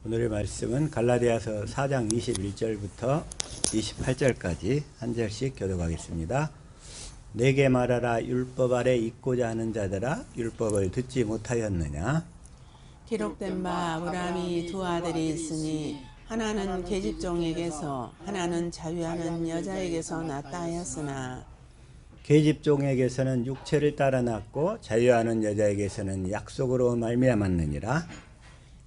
오늘의 말씀은 갈라디아서 4장 21절부터 28절까지 한 절씩 교독하겠습니다. 내게 말하라. 율법 아래 있고자 하는 자들아, 율법을 듣지 못하였느냐? 기록된 바 아브라함이 두 아들이 있으니 하나는 계집종에게서 하나는 자유하는 여자에게서 났다 하였으나 계집종에게서는 육체를 따라 났고 자유하는 여자에게서는 약속으로 말미암았느니라.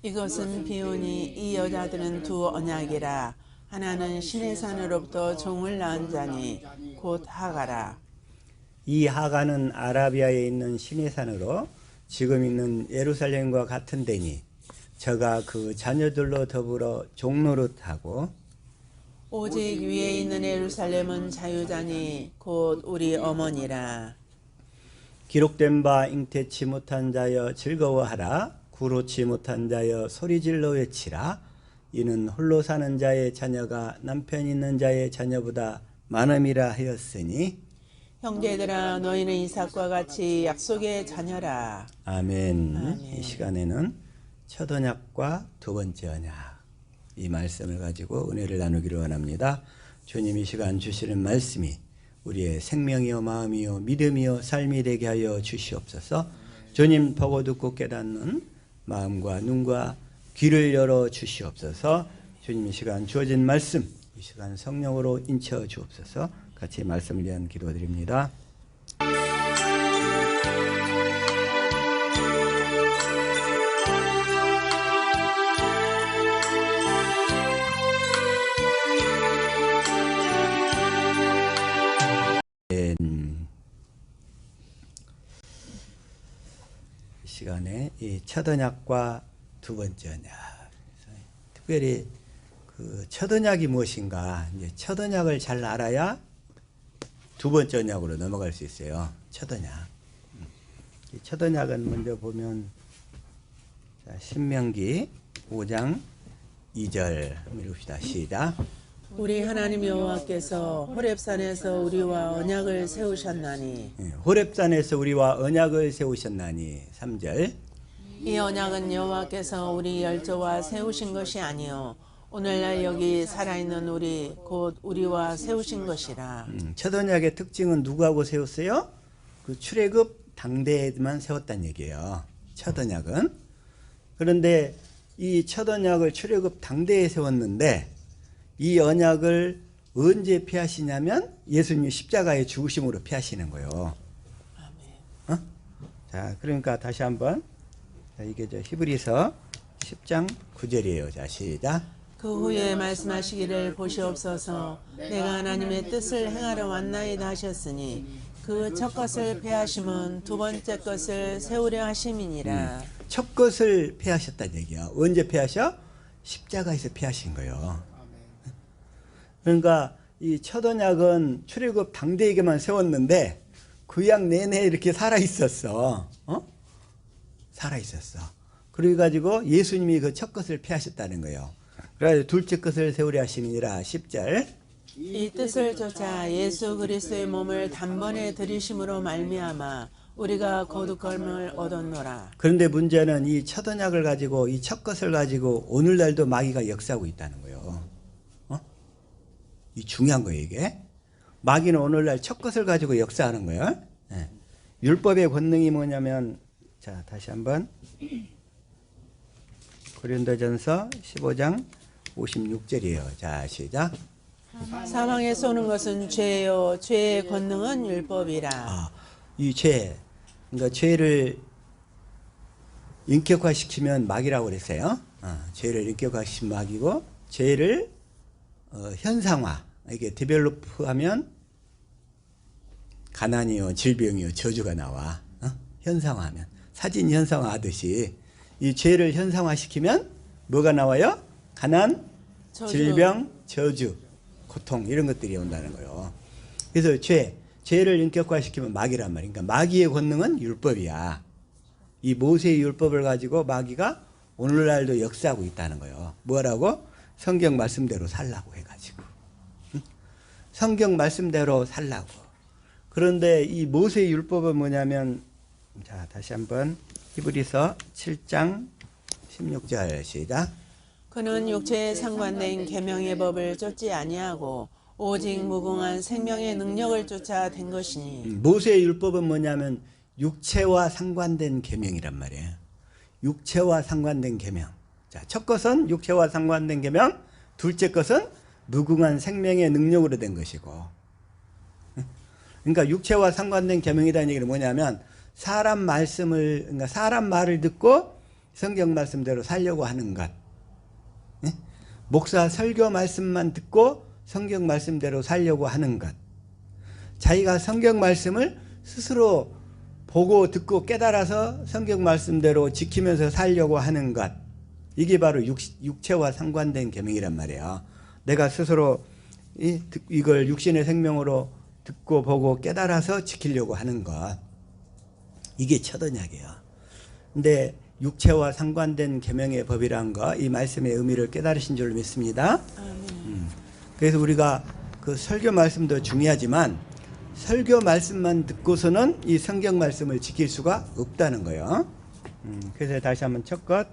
이것은 비유니 이 여자들은 두 언약이라. 하나는 신의 산으로부터 종을 낳은 자니 곧 하가라. 이 하가는 아라비아에 있는 신의 산으로 지금 있는 예루살렘과 같은 데니 저가 그 자녀들로 더불어 종노릇하고 오직 위에 있는 예루살렘은 자유자니 곧 우리 어머니라. 기록된 바 잉태치 못한 자여 즐거워하라. 구로치 못한 자여 소리질러 외치라. 이는 홀로 사는 자의 자녀가 남편 있는 자의 자녀보다 많음이라 하였으니 형제들아 너희는 이삭과 같이 약속의 자녀라. 아멘. 이 시간에는 첫 언약과 두 번째 언약, 이 말씀을 가지고 은혜를 나누기를 원합니다. 주님 이 시간 주시는 말씀이 우리의 생명이요 마음이요 믿음이요 삶이 되게 하여 주시옵소서. 주님 보고 듣고 깨닫는 마음과 눈과 귀를 열어 주시옵소서. 주님 이 시간 주어진 말씀, 이 시간 성령으로 인쳐 주옵소서. 같이 말씀을 위한 기도드립니다. 이 시간에 이 첫 언약과 두 번째 언약, 특별히 그 첫 언약이 무엇인가, 이제 첫 언약을 잘 알아야 두 번째 언약으로 넘어갈 수 있어요. 첫 언약. 이 첫 언약은 먼저 보면 신명기 5장 2절 읽읍시다. 시작. 우리 하나님 여호와께서 호렙산에서 우리와 언약을 세우셨나니 호렙산에서 우리와 언약을 세우셨나니 3절. 이 언약은 여호와께서 우리 열조와 세우신 것이 아니요 오늘날 여기 살아있는 우리 곧 우리와 세우신 것이라. 첫 언약의 특징은 누구하고 세웠어요? 그 출애굽 당대에만 세웠다는 얘기예요. 첫 언약은. 그런데 이 첫 언약을 출애굽 당대에 세웠는데 이 언약을 언제 폐하시냐면 예수님 십자가의 죽으심으로 폐하시는 거예요. 어? 자, 그러니까 다시 한번, 이게 히브리서 10장 9절이에요. 자, 시작. 그 후에 말씀하시기를 보시옵소서 내가 하나님의 뜻을 행하러 왔나이다 하셨으니 그 첫 것을 폐하심은 두 번째 것을 세우려 하심이니라. 첫 것을 폐하셨다는 얘기야. 언제 폐하셔? 십자가에서 폐하신 거예요. 그러니까 이 첫 언약은 출애굽 당대에게만 세웠는데 구약 내내 이렇게 살아 있었어. 살아 있었어. 그래가지고 예수님이 그 첫 것을 폐하셨다는 거예요. 그래서 둘째 것을 세우려 하심이니라. 10절. 이 뜻을 좇아 예수 그리스도의 몸을 단번에 들이심으로 말미암아 우리가 거듭감을 얻었노라. 그런데 문제는 이 첫 언약을 가지고, 이 첫 것을 가지고 오늘날도 마귀가 역사하고 있다는 거예요. 이 중요한 거예요, 이게. 마귀는 오늘날 첫 것을 가지고 역사하는 거예요. 네. 율법의 권능이 뭐냐면, 자, 다시 한번. 고린도전서 15장 56절이에요. 자, 시작. 사망에 쏘는 것은 죄요 죄의 권능은 율법이라. 이 죄, 그러니까 죄를 인격화시키면 마귀라고 그랬어요. 죄를 인격화시키면 마귀고, 죄를 현상화, 이게 데벨로프하면 가난이요 질병이요 저주가 나와. 현상화하면, 사진 현상화하듯이 이 죄를 현상화시키면 뭐가 나와요? 가난, 질병, 저주, 고통, 이런 것들이 온다는 거예요. 그래서 죄를 인격화시키면 마귀란 말이야. 그러니까 마귀의 권능은 율법이야. 이 모세의 율법을 가지고 마귀가 오늘날도 역사하고 있다는 거예요. 뭐라고? 성경 말씀대로 살라고 해가지고. 성경 말씀대로 살라고. 그런데 이 모세의 율법은 뭐냐면, 자, 다시 한번 히브리서 7장 16절 시작. 그는 육체에 상관된 계명의 법을 쫓지 아니하고 오직 무궁한 생명의 능력을 쫓아 된 것이니. 모세의 율법은 뭐냐면 육체와 상관된 계명이란 말이에요. 육체와 상관된 계명. 자, 첫 것은 육체와 상관된 계명, 둘째 것은 무궁한 생명의 능력으로 된 것이고. 그러니까 육체와 상관된 계명이라는 얘기는 뭐냐면 사람 말씀을, 그러니까 사람 말을 듣고 성경 말씀대로 살려고 하는 것. 목사 설교 말씀만 듣고 성경 말씀대로 살려고 하는 것. 자기가 성경 말씀을 스스로 보고 듣고 깨달아서 성경 말씀대로 지키면서 살려고 하는 것. 이게 바로 육체와 상관된 계명이란 말이에요. 내가 스스로 이걸 육신의 생명으로 듣고 보고 깨달아서 지키려고 하는 것. 이게 첫 언약이에요. 근데 육체와 상관된 계명의 법이란 거, 이 말씀의 의미를 깨달으신 줄 믿습니다. 그래서 우리가 그 설교 말씀도 중요하지만 설교 말씀만 듣고서는 이 성경 말씀을 지킬 수가 없다는 거예요. 그래서 다시 한번 첫 것,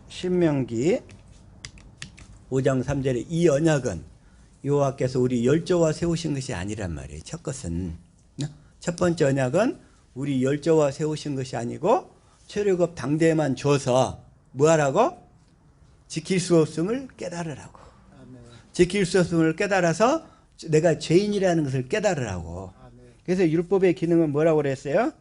신명기 5장 3절에 이 언약은 여호와께서 우리 열조와 세우신 것이 아니란 말이에요. 첫 것은, 첫 번째 언약은 우리 열조와 세우신 것이 아니고 최력업 당대에만 줘서 뭐하라고? 지킬 수 없음을 깨달으라고. 지킬 수 없음을 깨달아서 내가 죄인이라는 것을 깨달으라고. 그래서 율법의 기능은 뭐라고 그랬어요?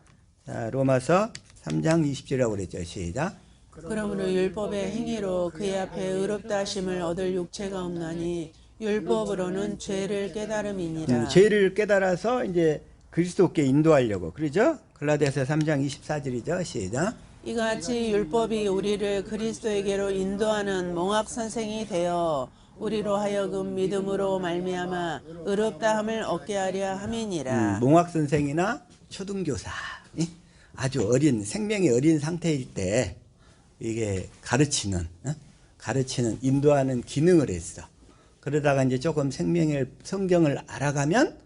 자, 로마서 3장 20절이라고 그랬죠. 시작. 그러므로 율법의 행위로 그의 앞에 의롭다 하심을 얻을 육체가 없나니 율법으로는 죄를 깨달음이니라. 죄를 깨달아서 이제 그리스도께 인도하려고. 그러죠? 갈라디아서 3장 24절이죠. 시작. 이같이 율법이 우리를 그리스도에게로 인도하는 몽학 선생이 되어 우리로 하여금 믿음으로 말미암아 의롭다함을 얻게 하려 함이니라. 몽학 선생이나 초등교사, 아주 어린 생명이 어린 상태일 때 이게 가르치는 인도하는 기능을 했어. 그러다가 이제 조금 성경을 알아가면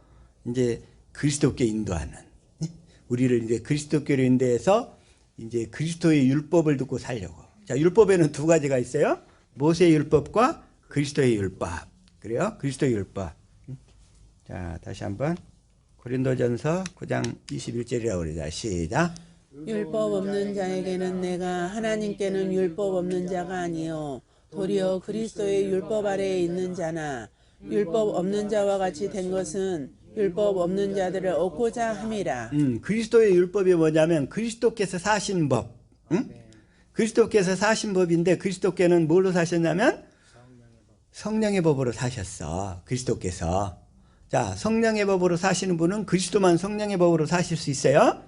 이제 그리스도께 인도하는, 우리를 이제 그리스도께로 인도해서 이제 그리스도의 율법을 듣고 살려고. 자, 율법에는 두 가지가 있어요. 모세의 율법과 그리스도의 율법. 그래요? 그리스도의 율법. 자, 다시 한번 고린도전서 9장 21절이라고 그러자. 시작. 율법 없는 자에게는 내가 하나님께는 율법 없는 자가 아니요 도리어 그리스도의 율법 아래에 있는 자나 율법 없는 자와 같이 된 것은 율법 없는 자들을 얻고자 함이라. 그리스도의 율법이 뭐냐면 그리스도께서 사신 법. 그리스도께서 사신 법인데 그리스도께는 뭘로 사셨냐면 성령의 법으로 사셨어. 그리스도께서. 자, 성령의 법으로 사시는 분은 그리스도만 성령의 법으로 사실 수 있어요.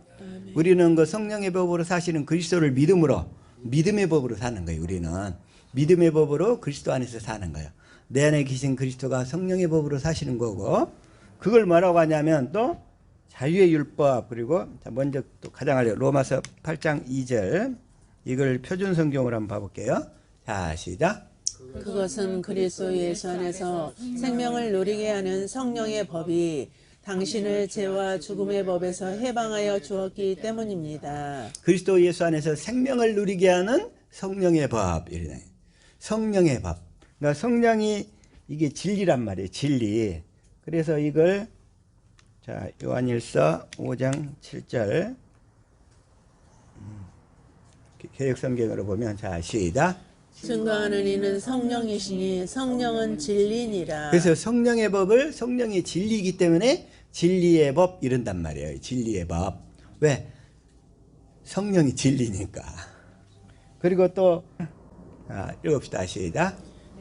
우리는 그 성령의 법으로 사시는 그리스도를 믿음의 법으로 사는 거예요. 우리는 믿음의 법으로 그리스도 안에서 사는 거예요. 내 안에 계신 그리스도가 성령의 법으로 사시는 거고, 그걸 뭐라고 하냐면 또 자유의 율법. 그리고 먼저 또 가장 알려 로마서 8장 2절, 이걸 표준 성경으로 한번 봐볼게요. 자, 시작. 그것은 그리스도 예수 안에서 생명을 누리게 하는 성령의 법이 당신을 죄와 죽음의 법에서 해방하여 주었기 때문입니다. 그리스도 예수 안에서 생명을 누리게 하는 성령의 법. 성령의 법. 그러니까 성령이 이게 진리란 말이에요. 진리. 그래서 이걸 자, 요한일서 5장 7절 개역성경으로 보면 자, 시작. 증거하는 이는 성령이시니 성령은 진리니라. 그래서 성령의 법을 성령이 진리이기 때문에 진리의 법 이런단 말이에요. 진리의 법. 왜? 성령이 진리니까. 그리고 또 읽읍시다. 시작.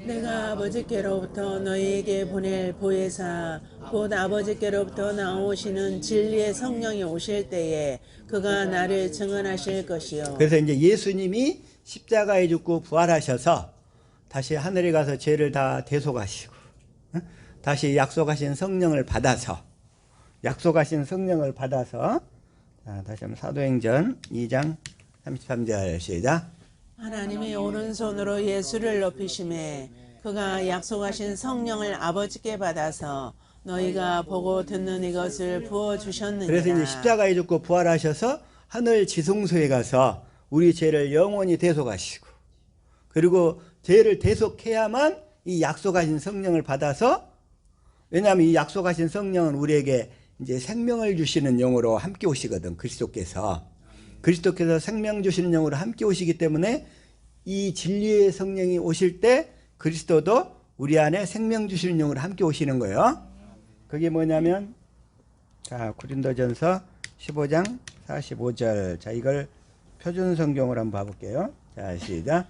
내가 아버지께로부터 너희에게 보낼 보혜사 곧 아버지께로부터 나오시는 진리의 성령이 오실 때에 그가 나를 증언하실 것이요. 그래서 이제 예수님이 십자가에 죽고 부활하셔서 다시 하늘에 가서 죄를 다 대속하시고 다시 약속하신 성령을 받아서 자, 다시 한번 사도행전 2장 33절 시작. 하나님이 오른손으로 예수를 높이심에 그가 약속하신 성령을 아버지께 받아서 너희가 보고 듣는 이것을 부어주셨느니라. 그래서 이제 십자가에 죽고 부활하셔서 하늘 지성소에 가서 우리 죄를 영원히 대속하시고, 그리고 죄를 대속해야만 이 약속하신 성령을 받아서, 왜냐하면 이 약속하신 성령은 우리에게 이제 생명을 주시는 영으로 함께 오시거든. 그리스도께서 생명 주시는 영으로 함께 오시기 때문에 이 진리의 성령이 오실 때 그리스도도 우리 안에 생명 주시는 영으로 함께 오시는 거예요. 그게 뭐냐면, 자, 고린도전서 15장 45절. 자, 이걸 표준 성경으로 한번 봐볼게요. 자, 시작.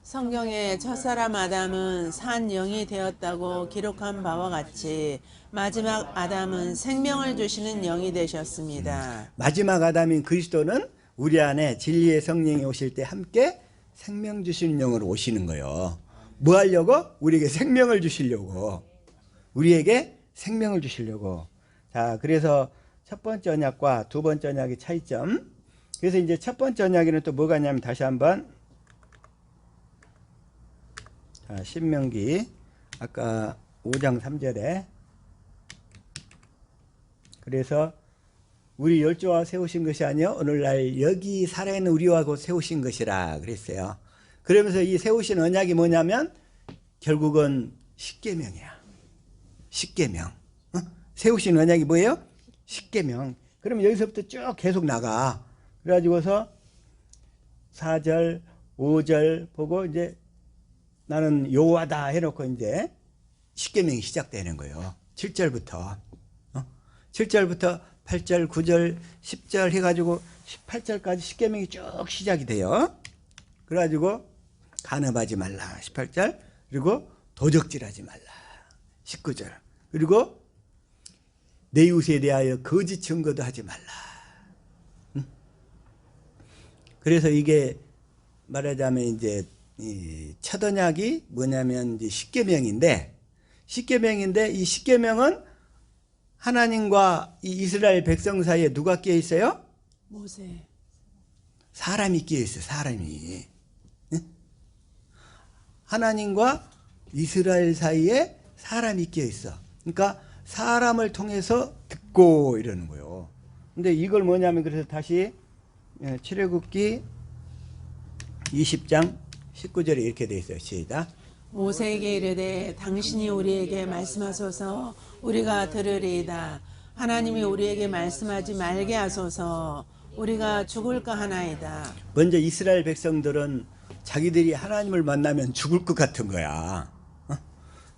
성경에 첫사람 아담은 산 영이 되었다고 기록한 바와 같이 마지막 아담은 생명을 주시는 영이 되셨습니다. 마지막 아담인 그리스도는 우리 안에 진리의 성령이 오실 때 함께 생명 주시는 영으로 오시는 거예요. 뭐 하려고? 우리에게 생명을 주시려고. 우리에게 생명을 주시려고. 자, 그래서 첫 번째 언약과 두 번째 언약의 차이점. 그래서 이제 첫 번째 언약에는 또 뭐가 있냐면, 다시 한번, 자, 신명기 아까 5장 3절에, 그래서 우리 열조와 세우신 것이 아니요 오늘날 여기 살아있는 우리와 곧 세우신 것이라 그랬어요. 그러면서 이 세우신 언약이 뭐냐면 결국은 십계명이야. 십계명. 세우신 언약이 뭐예요? 십계명. 그러면 여기서부터 쭉 계속 나가. 그래가지고서 4절 5절 보고 이제 나는 여호와다 해놓고 이제 십계명이 시작되는 거예요. 7절부터 7절부터 8절 9절 10절 해가지고 18절까지 십계명이 쭉 시작이 돼요. 그래가지고 간음하지 말라 18절, 그리고 도적질하지 말라 19절, 그리고 내 이웃에 대하여 거짓 증거도 하지 말라. 그래서 이게 말하자면 이제 이 첫 언약이 뭐냐면 이제 십계명인데 이 십계명은 하나님과 이 이스라엘 백성 사이에 누가 끼어 있어요? 모세. 사람이 끼어 있어요. 사람이. 하나님과 이스라엘 사이에 사람이 끼어 있어. 그러니까 사람을 통해서 듣고 이러는 거예요. 근데 이걸 뭐냐면, 그래서 다시 출애굽기 20장 19절에 이렇게 돼 있어요. 시작. 모세에게 이르되 당신이 우리에게 말씀하소서 우리가 들으리이다. 하나님이 우리에게 말씀하지 말게 하소서 우리가 죽을까 하나이다. 먼저 이스라엘 백성들은 자기들이 하나님을 만나면 죽을 것 같은 거야.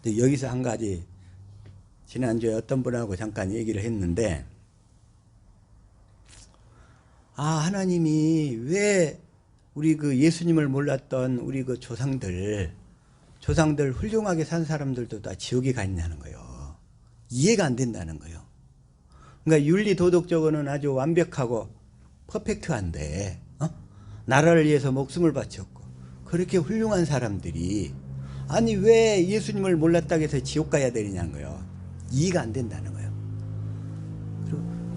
근데 여기서 한 가지, 지난주에 어떤 분하고 잠깐 얘기를 했는데, 하나님이 왜 우리 그 예수님을 몰랐던 우리 그 조상들 훌륭하게 산 사람들도 다 지옥에 가 있냐는 거예요. 이해가 안 된다는 거예요. 그러니까 윤리 도덕적으로는 아주 완벽하고 퍼펙트한데, 나라를 위해서 목숨을 바쳤고 그렇게 훌륭한 사람들이 아니 왜 예수님을 몰랐다고 해서 지옥 가야 되느냐는 거예요. 이해가 안 된다는 거예요.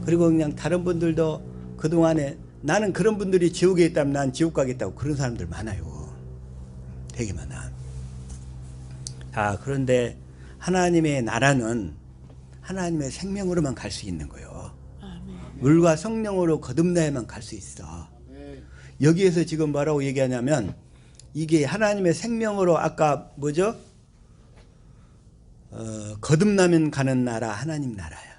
그리고 그냥 다른 분들도 그동안에 나는 그런 분들이 지옥에 있다면 난 지옥 가겠다고 그런 사람들 많아요. 되게 많아. 그런데 하나님의 나라는 하나님의 생명으로만 갈 수 있는 거예요. 아멘. 물과 성령으로 거듭나야만 갈 수 있어. 여기에서 지금 뭐라고 얘기하냐면, 이게 하나님의 생명으로 아까 뭐죠? 거듭나면 가는 나라 하나님 나라야.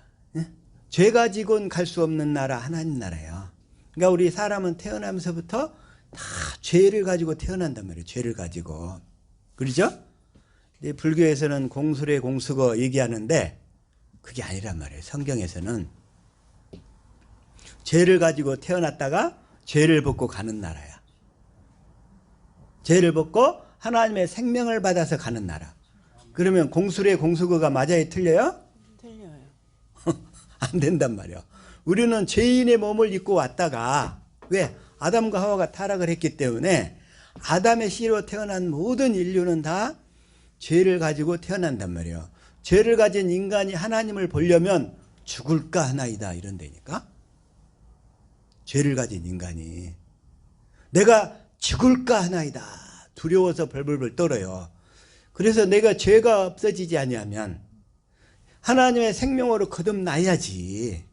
죄 가지고는 갈 수 없는 나라 하나님 나라야. 그러니까 우리 사람은 태어나면서부터 다 죄를 가지고 태어난단 말이에요. 죄를 가지고. 그렇죠? 불교에서는 공수래 공수거 얘기하는데 그게 아니란 말이에요. 성경에서는 죄를 가지고 태어났다가 죄를 벗고 가는 나라야. 죄를 벗고 하나님의 생명을 받아서 가는 나라. 그러면 공수래 공수거가 맞아요? 틀려요? 틀려요. 안 된단 말이야. 우리는 죄인의 몸을 입고 왔다가, 왜? 아담과 하와가 타락을 했기 때문에 아담의 씨로 태어난 모든 인류는 다 죄를 가지고 태어난단 말이에요. 죄를 가진 인간이 하나님을 보려면 죽을까 하나이다 이런다니까. 죄를 가진 인간이 내가 죽을까 하나이다 두려워서 벌벌벌 떨어요. 그래서 내가 죄가 없어지지 아니하면 하나님의 생명으로 거듭나야지.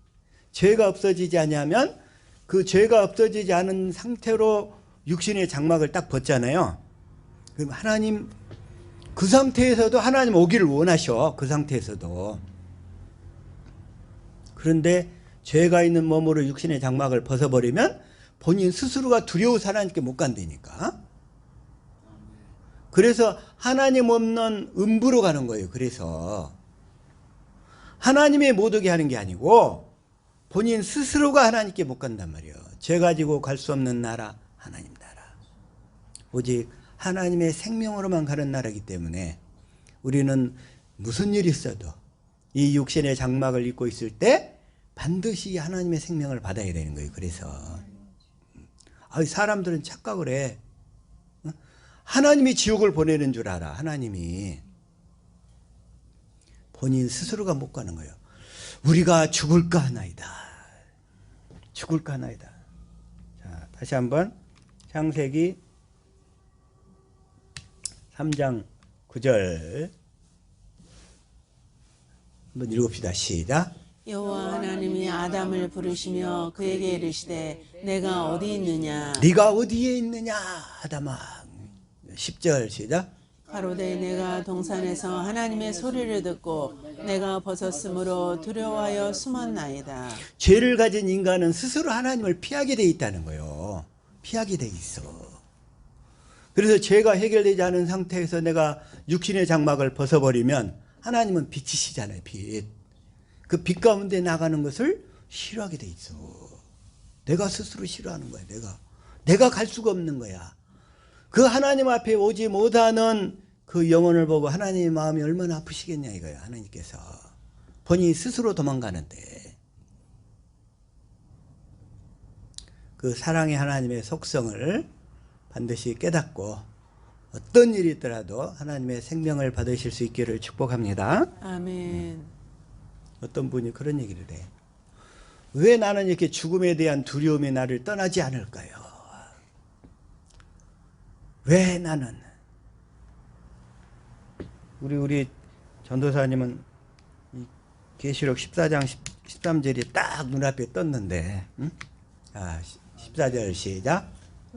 죄가 없어지지 아니하면 그 죄가 없어지지 않은 상태로 육신의 장막을 딱 벗잖아요. 그럼 하나님 그 상태에서도 하나님 오기를 원하셔. 그 상태에서도. 그런데 죄가 있는 몸으로 육신의 장막을 벗어버리면 본인 스스로가 두려워서 하나님께 못 간다니까. 그래서 하나님 없는 음부로 가는 거예요. 그래서 하나님의 못 오게 하는 게 아니고 본인 스스로가 하나님께 못 간단 말이에요. 죄 가지고 갈 수 없는 나라, 하나님 나라. 오직 하나님의 생명으로만 가는 나라이기 때문에 우리는 무슨 일이 있어도 이 육신의 장막을 입고 있을 때 반드시 하나님의 생명을 받아야 되는 거예요. 그래서 사람들은 착각을 해. 하나님이 지옥을 보내는 줄 알아. 하나님이. 본인 스스로가 못 가는 거예요. 우리가 죽을까 하나이다. 죽을까 하나이다. 자, 다시 한번 창세기 3장 9절 한번 읽읍시다. 시작. 여호와 하나님이 아담을 부르시며 그에게 이르시되 내가 어디 있느냐. 네가 어디에 있느냐 아담아. 10절 시작. 가로되 내가 동산에서 하나님의 소리를 듣고 내가 벗었으므로 두려워하여 숨었나이다. 죄를 가진 인간은 스스로 하나님을 피하게 돼 있다는 거예요. 피하게 돼 있어. 그래서 죄가 해결되지 않은 상태에서 내가 육신의 장막을 벗어버리면 하나님은 빛이시잖아요. 빛. 그 빛 가운데 나가는 것을 싫어하게 돼 있어. 내가 스스로 싫어하는 거야. 내가 갈 수가 없는 거야. 그 하나님 앞에 오지 못하는 그 영혼을 보고 하나님의 마음이 얼마나 아프시겠냐 이거예요. 하나님께서 본인이 스스로 도망가는데 그 사랑의 하나님의 속성을 반드시 깨닫고 어떤 일이 있더라도 하나님의 생명을 받으실 수 있기를 축복합니다. 아멘. 어떤 분이 그런 얘기를 해. 왜 나는 이렇게 죽음에 대한 두려움이 나를 떠나지 않을까요? 왜 나는? 우리 전도사님은 계시록 14장 13절이 딱 눈앞에 떴는데, 응? 14절 시작.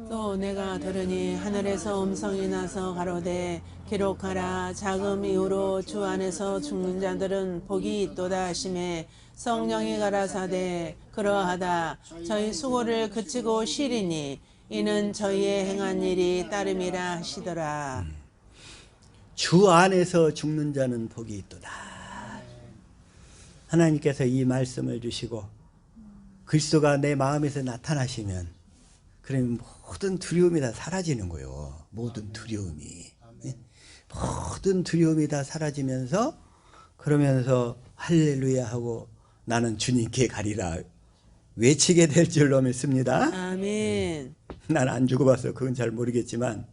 또 내가 들으니 하늘에서 음성이 나서 가로되 기록하라. 자금 이후로 주 안에서 죽는 자들은 복이 있도다 하시매 성령이 가라사대 그러하다. 저희 수고를 그치고 쉬리니 이는 저희의 행한 일이 따름이라 하시더라. 주 안에서 죽는 자는 복이 있도다. 하나님께서 이 말씀을 주시고 그리스도가 내 마음에서 나타나시면 그러면 모든 두려움이 다 사라지는 거예요. 모든 두려움이. 모든 두려움이 다 사라지면서 그러면서 할렐루야 하고 나는 주님께 가리라 외치게 될 줄로 믿습니다. 아멘. 난 안 죽어봐서 그건 잘 모르겠지만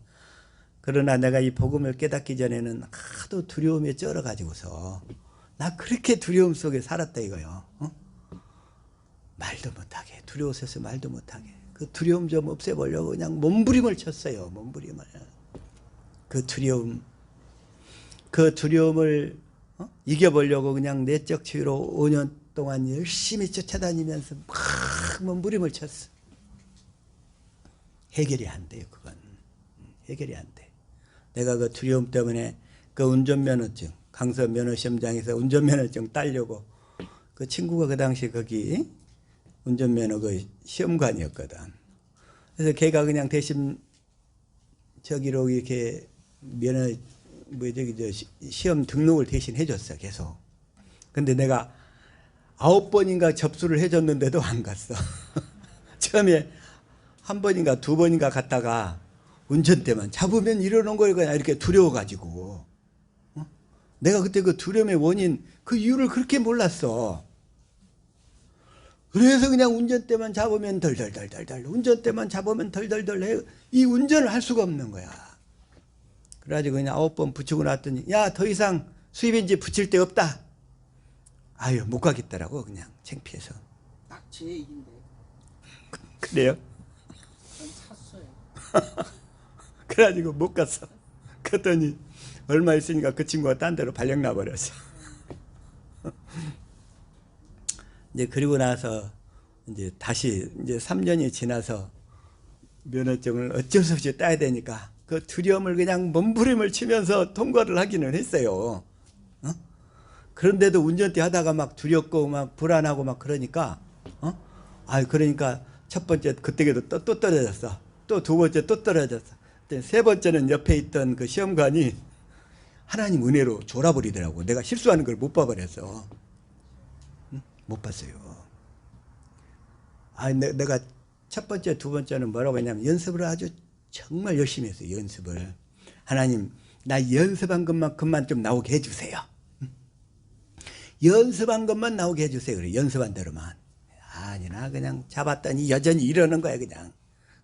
그러나 내가 이 복음을 깨닫기 전에는 하도 두려움에 쩔어가지고서 나 그렇게 두려움 속에 살았다 이거요. 말도 못하게 두려워서 말도 못하게 그 두려움 좀 없애보려고 그냥 몸부림을 쳤어요. 몸부림을. 그 두려움을 이겨보려고 그냥 내적 치유로 5년 동안 열심히 쫓아다니면서 막 몸부림을 쳤어. 해결이 안 돼요. 그건 해결이 안 돼. 내가 그 두려움 때문에 그 운전면허증 강서 면허시험장에서 운전면허증 따려고 그 친구가 그 당시 거기 운전면허 그 시험관이었거든. 그래서 걔가 그냥 대신 저기로 이렇게 면허 시험 등록을 대신 해줬어. 계속. 근데 내가 9번인가 접수를 해줬는데도 안 갔어. 처음에 1번인가 2번인가 갔다가 운전대만 잡으면 이러는 거예요. 그냥 이렇게 두려워가지고. 내가 그때 그 두려움의 원인, 그 이유를 그렇게 몰랐어. 그래서 그냥 운전대만 잡으면 덜덜덜덜덜, 운전대만 잡으면 덜덜덜 해. 이 운전을 할 수가 없는 거야. 그래가지고 그냥 9번 붙이고 났더니, 야, 더 이상 수입인지 붙일 데 없다. 아유, 못 가겠더라고, 그냥 창피해서. 딱 제 얘기인데. 그래요? 전 샀어요. 그래가지고 못 갔어. 그랬더니 얼마 있으니까 그 친구가 딴 데로 발령 나버렸어. 이제 그리고 나서 이제 다시 이제 3년이 지나서 면허증을 어쩔 수 없이 따야 되니까 그 두려움을 그냥 몸부림을 치면서 통과를 하기는 했어요. 그런데도 운전대 하다가 막 두렵고 막 불안하고 막 그러니까 그러니까 첫 번째 그때도 또 떨어졌어. 또 두 번째 또 떨어졌어. 세 번째는 옆에 있던 그 시험관이 하나님 은혜로 졸아버리더라고. 내가 실수하는 걸 못 봐버렸어. 못 봤어요. 내가 첫 번째, 두 번째는 뭐라고 했냐면 연습을 아주 정말 열심히 했어요. 연습을. 하나님, 나 연습한 것만큼만 좀 나오게 해주세요. 연습한 것만 나오게 해주세요. 그래, 연습한 대로만. 아니나 그냥 잡았더니 여전히 이러는 거야 그냥.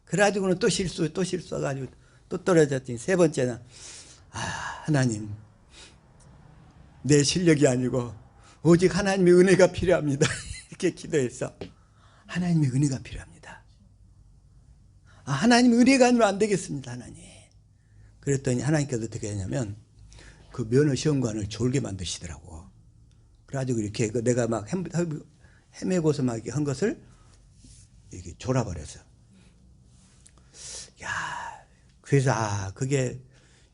그래가지고는 또 실수해가지고 또 떨어졌더니 세 번째는 하나님, 내 실력이 아니고 오직 하나님의 은혜가 필요합니다. 이렇게 기도했어. 하나님의 은혜가 필요합니다. 하나님의 은혜가 아니면 안 되겠습니다. 하나님. 그랬더니 하나님께서 어떻게 했냐면 그 면허 시험관을 졸게 만드시더라고. 그래가지고 이렇게 내가 막 헤매고서 막 한 것을 이렇게 졸아버렸어. 야, 그래서 그게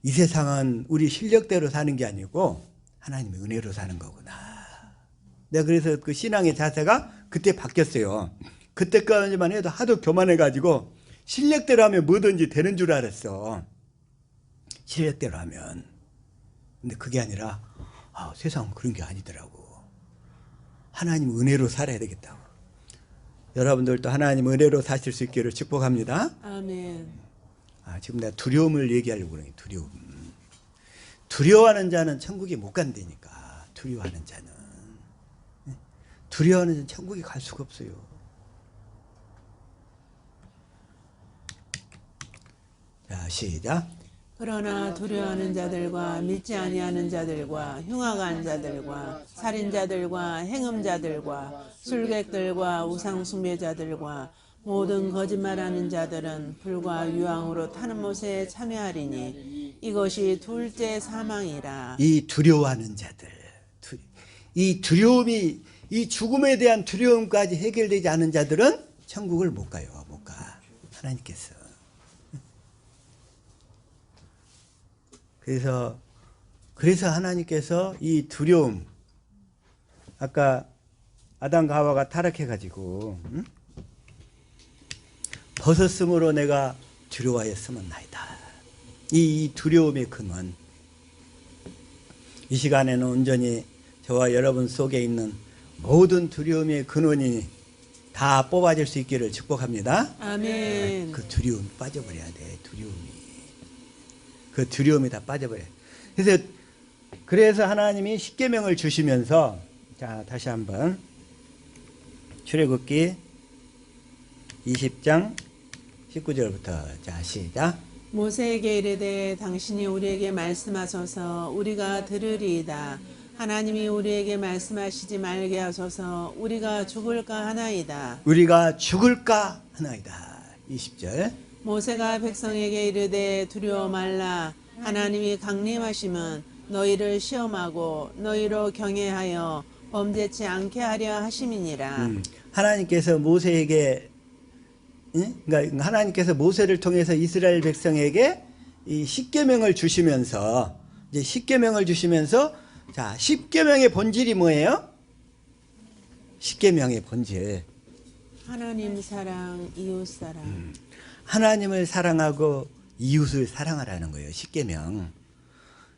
이 세상은 우리 실력대로 사는 게 아니고 하나님의 은혜로 사는 거구나. 내가 그래서 그 신앙의 자세가 그때 바뀌었어요. 그때까지만 해도 하도 교만해가지고 실력대로 하면 뭐든지 되는 줄 알았어. 실력대로 하면. 근데 그게 아니라 세상은 그런 게 아니더라고. 하나님 은혜로 살아야 되겠다고. 여러분들도 하나님 은혜로 사실 수 있기를 축복합니다. 아멘. 지금 내가 두려움을 얘기하려고 그러니 두려움. 두려워하는 자는 천국에 못 간다니까. 두려워하는 자는 천국에 갈 수가 없어요. 자, 시작. 그러나 두려워하는 자들과 믿지 아니하는 자들과 흉악한 자들과 살인자들과 행음자들과 술객들과 우상숭배자들과 모든 거짓말하는 자들은 불과 유황으로 타는 못에 참여하리니 이것이 둘째 사망이라. 이 두려워하는 자들, 이 두려움이, 이 죽음에 대한 두려움까지 해결되지 않은 자들은 천국을 못 가요. 못 가. 하나님께서. 그래서 하나님께서 이 두려움, 아까 아담과 하와가 타락해가지고 벗었으므로 내가 두려워하였으면나이다. 이 두려움의 근원. 이 시간에는 온전히 저와 여러분 속에 있는 모든 두려움의 근원이 다 뽑아질 수 있기를 축복합니다. 아멘. 그 두려움이 빠져버려야 돼. 그 두려움이 다 빠져버려요. 그래서 하나님이 십계명을 주시면서, 자, 다시 한번 출애굽기 20장 19절부터 자, 시작. 모세에게 이르되 당신이 우리에게 말씀하소서 우리가 들으리이다. 하나님이 우리에게 말씀하시지 말게 하소서 우리가 죽을까 하나이다. 우리가 죽을까 하나이다. 20절. 모세가 백성에게 이르되 두려워 말라. 하나님이 강림하심은 너희를 시험하고 너희로 경외하여 범죄치 않게 하려 하심이니라. 하나님께서 모세에게, 그러니까 하나님께서 모세를 통해서 이스라엘 백성에게 이 십계명을 주시면서, 이제 십계명을 주시면서, 자, 십계명의 본질이 뭐예요? 십계명의 본질. 하나님 사랑, 이웃 사랑. 하나님을 사랑하고 이웃을 사랑하라는 거예요. 십계명.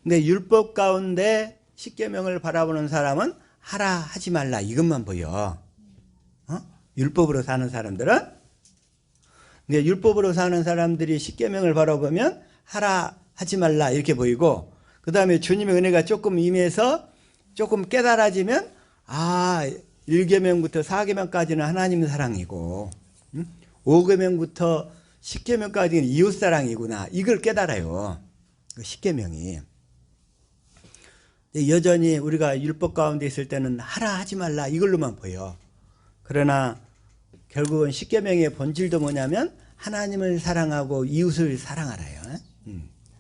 근데 율법 가운데 십계명을 바라보는 사람은 하라 하지 말라 이것만 보여. 율법으로 사는 사람들은, 근데 율법으로 사는 사람들이 십계명을 바라보면 하라 하지 말라 이렇게 보이고, 그 다음에 주님의 은혜가 조금 임해서 조금 깨달아지면 1계명부터 4계명까지는 하나님 사랑이고 5계명부터 10계명까지는 이웃 사랑이구나. 이걸 깨달아요. 그 10계명이. 여전히 우리가 율법 가운데 있을 때는 하라 하지 말라 이걸로만 보여. 그러나 결국은 10계명의 본질도 뭐냐면 하나님을 사랑하고 이웃을 사랑하라요.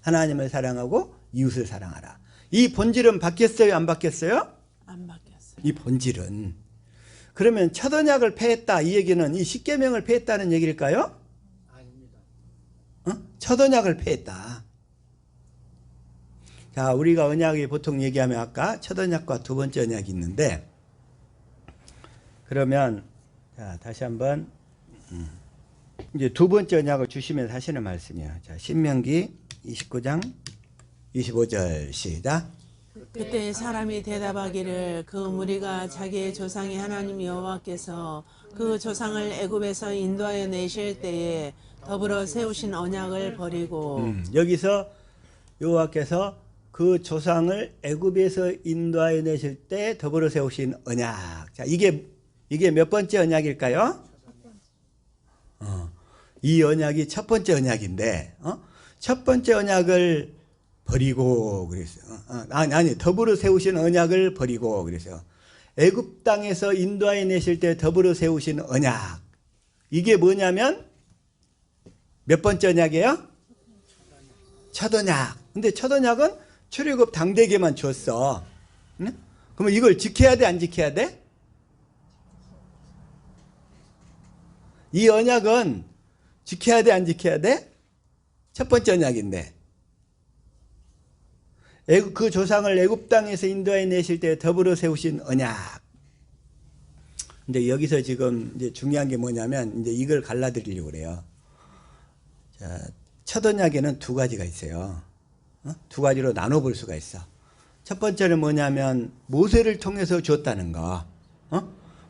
하나님을 사랑하고 이웃을 사랑하라. 이 본질은 바뀌었어요? 안 바뀌었어요? 안 바뀌었어요. 이 본질은. 그러면 첫 언약을 폐했다. 이 얘기는 이 10계명을 폐했다는 얘기일까요? 아닙니다. 첫 언약을 폐했다. 자, 우리가 언약이 보통 얘기하면 아까 첫 언약과 두 번째 언약이 있는데, 그러면 자, 다시 한번 이제 두 번째 언약을 주시면서 하시는 말씀이에요. 자, 신명기 29장 25절 시작. 그때 사람이 대답하기를 그 무리가 자기의 조상의 하나님 여호와께서 그 조상을 애굽에서 인도하여 내실 때에 더불어 세우신 언약을 버리고 여기서 여호와께서 그 조상을 애굽에서 인도하여 내실 때 더불어 세우신 언약. 자, 이게 몇 번째 언약일까요? 이 언약이 첫 번째 언약인데, 첫 번째 언약을 버리고 그랬어요. 아니, 더불어 세우신 언약을 버리고 그랬어요. 애굽 땅에서 인도하여 내실 때 더불어 세우신 언약. 이게 뭐냐면 몇 번째 언약이에요? 첫 언약. 근데 첫 언약은 출애굽 당대에게만 줬어. 응? 그러면 이걸 지켜야 돼, 안 지켜야 돼? 이 언약은 지켜야 돼, 안 지켜야 돼? 첫 번째 언약인데. 그 조상을 애굽 땅에서 인도하여 내실 때 더불어 세우신 언약. 근데 여기서 지금 이제 중요한 게 뭐냐면 이제 이걸 갈라드리려고 그래요. 자, 첫 언약에는 두 가지가 있어요. 두 가지로 나눠볼 수가 있어. 첫 번째는 뭐냐면 모세를 통해서 줬다는 거.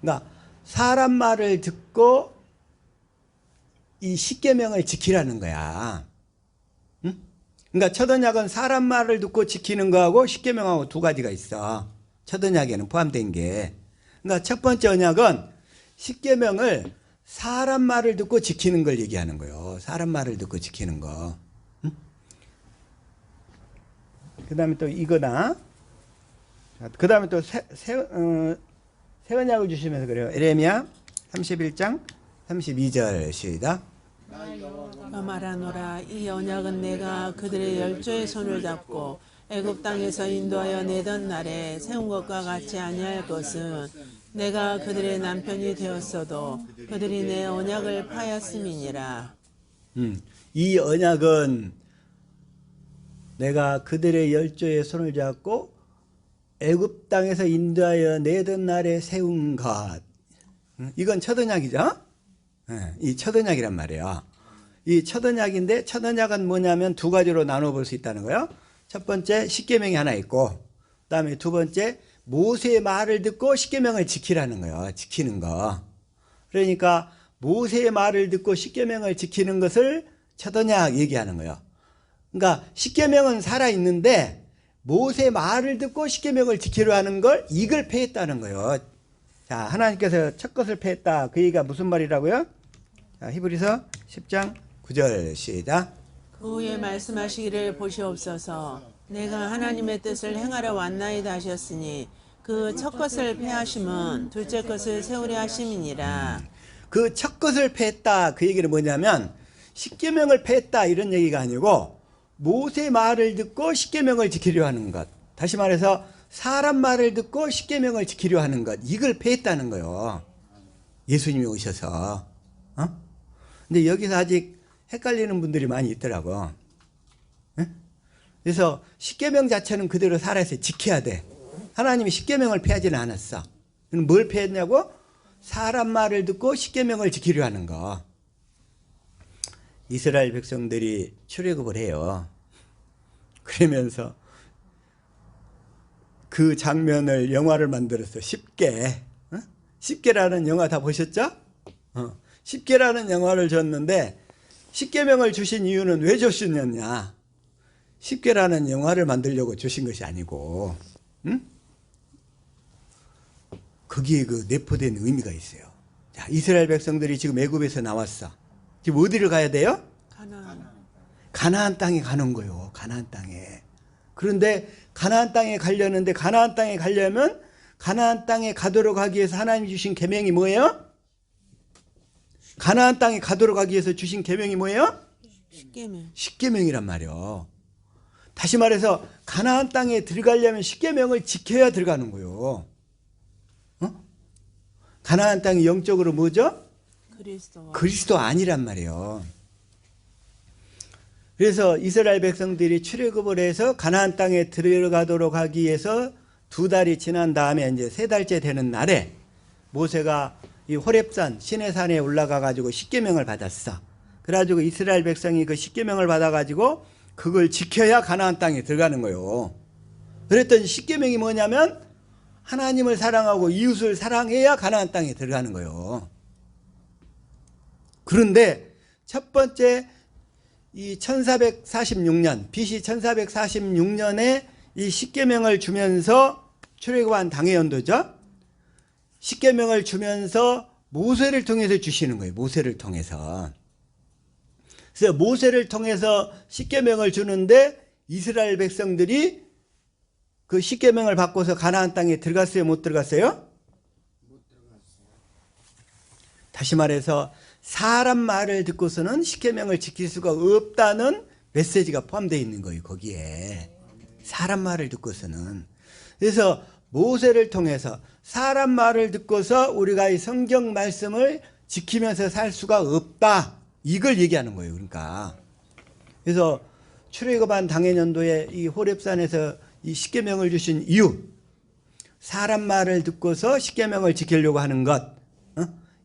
그러니까 사람 말을 듣고 이 십계명을 지키라는 거야. 그러니까 첫 언약은 사람 말을 듣고 지키는 거하고 십계명하고 두 가지가 있어. 첫 언약에는 포함된 게. 그러니까 첫 번째 언약은 십계명을 사람 말을 듣고 지키는 걸 얘기하는 거예요. 사람 말을 듣고 지키는 거. 그 다음에 또 이거나, 그 다음에 또 새 언약을 주시면서 그래요. 에레미야 31장 32절 시작. 말하노라 이 언약은 내가 그들의 열조의 손을 잡고 애굽 땅에서 인도하여 내던 날에 세운 것과 같이 아니할 것은 내가 그들의 남편이 되었어도 그들이 내 언약을 파였음이니라. 이 언약은 내가 그들의 열조의 손을 잡고 애굽 땅에서 인도하여 내던 날에 세운 것. 이건 첫 언약이죠? 이 첫 언약이란 말이에요. 이 첫 언약인데 첫 언약은 뭐냐면 두 가지로 나눠볼 수 있다는 거예요. 첫 번째 십계명이 하나 있고, 그다음에 두 번째 모세의 말을 듣고 십계명을 지키라는 거예요. 지키는 거. 그러니까 모세의 말을 듣고 십계명을 지키는 것을 첫 언약 얘기하는 거예요. 그러니까 십계명은 살아 있는데 모세의 말을 듣고 십계명을 지키려 하는 걸 이걸 폐했다는 거예요. 자, 하나님께서 첫 것을 폐했다. 그 얘기가 무슨 말이라고요? 자, 히브리서 10장 9절 시작. 그 후에 말씀하시기를 보시옵소서 내가 하나님의 뜻을 행하러 왔나이다 하셨으니 그 첫 것을 폐하심은 둘째 것을 세우려 하심이니라. 그 첫 것을 폐했다. 그 얘기는 뭐냐면 십계명을 폐했다 이런 얘기가 아니고 모세 말을 듣고 십계명을 지키려 하는 것. 다시 말해서 사람 말을 듣고 십계명을 지키려 하는 것. 이걸 폐했다는 거예요. 예수님이 오셔서. 근데 여기서 아직 헷갈리는 분들이 많이 있더라고. 그래서 십계명 자체는 그대로 살아서 지켜야 돼. 하나님이 십계명을 폐하지는 않았어. 그럼 뭘 폐했냐고? 사람 말을 듣고 십계명을 지키려 하는 거. 이스라엘 백성들이 출애굽을 해요. 그러면서 그 장면을 영화를 만들었어. 10개. 10개라는 영화 다 보셨죠? 10개라는 영화를 줬는데 10계명을 주신 이유는 왜 주셨느냐? 10개라는 영화를 만들려고 주신 것이 아니고, 거기에 그 내포된 의미가 있어요. 자, 이스라엘 백성들이 지금 애굽에서 나왔어. 지금 어디를 가야 돼요? 가나안 땅에 가는 거예요. 가나안 땅에. 그런데 가나안 땅에 가려는데 가나안 땅에 가려면 가나안 땅에 가도록 하기 위해서 하나님이 주신 계명이 뭐예요? 가나안 땅에 가도록 하기 위해서 주신 계명이 뭐예요? 십계명이란 말이에요. 다시 말해서 가나안 땅에 들어가려면 십계명을 지켜야 들어가는 거예요. 가나안 땅이 영적으로 뭐죠? 그리스도 아니란 말이에요. 그래서 이스라엘 백성들이 출애굽을 해서 가나안 땅에 들어가도록 하기 위해서 2달이 지난 다음에 이제 3달째 되는 날에 모세가 이 호렙산 시내산에 올라가 가지고 십계명을 받았어. 그래가지고 이스라엘 백성이 그 십계명을 받아가지고 그걸 지켜야 가나안 땅에 들어가는 거예요. 그랬더니 십계명이 뭐냐면 하나님을 사랑하고 이웃을 사랑해야 가나안 땅에 들어가는 거예요. 그런데 첫 번째 이 1446년 BC 1446년에 이 십계명을 주면서 출애굽한 당의 연도죠. 십계명을 주면서 모세를 통해서 주시는 거예요. 모세를 통해서. 그래서 모세를 통해서 십계명을 주는데 이스라엘 백성들이 그 십계명을 받고서 가나안 땅에 들어갔어요? 못 들어갔어요? 못 들어갔어요. 다시 말해서 사람 말을 듣고서는 십계명을 지킬 수가 없다는 메시지가 포함되어 있는 거예요. 거기에 사람 말을 듣고서는. 그래서 모세를 통해서 사람 말을 듣고서 우리가 이 성경 말씀을 지키면서 살 수가 없다. 이걸 얘기하는 거예요. 그러니까 그래서 출애굽한 당해년도에 이 호렙산에서 이 십계명을 주신 이유, 사람 말을 듣고서 십계명을 지키려고 하는 것,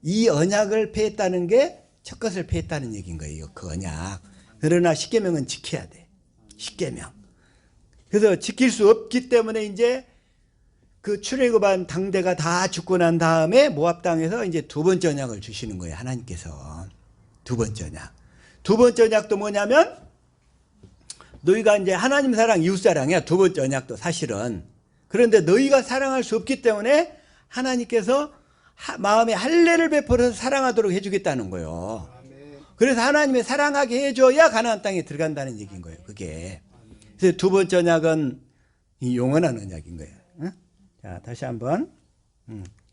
이 언약을 폐했다는 게 첫 것을 폐했다는 얘기인 거예요. 그 언약. 그러나 십계명은 지켜야 돼. 십계명. 그래서 지킬 수 없기 때문에 이제 그 출애굽한 당대가 다 죽고 난 다음에 모압 땅에서 이제 2번째 언약을 주시는 거예요. 하나님께서 2번째 언약. 2번째 언약도 뭐냐면 너희가 이제 하나님 사랑, 이웃 사랑이야. 2번째 언약도 사실은. 그런데 너희가 사랑할 수 없기 때문에 하나님께서 마음에 할례를 베풀어서 사랑하도록 해주겠다는 거예요. 그래서 하나님의 사랑하게 해줘야 가나안 땅에 들어간다는 얘기인 거예요. 그게. 그래서 2번째 언약은 이 영원한 언약인 거예요. 자, 다시 한번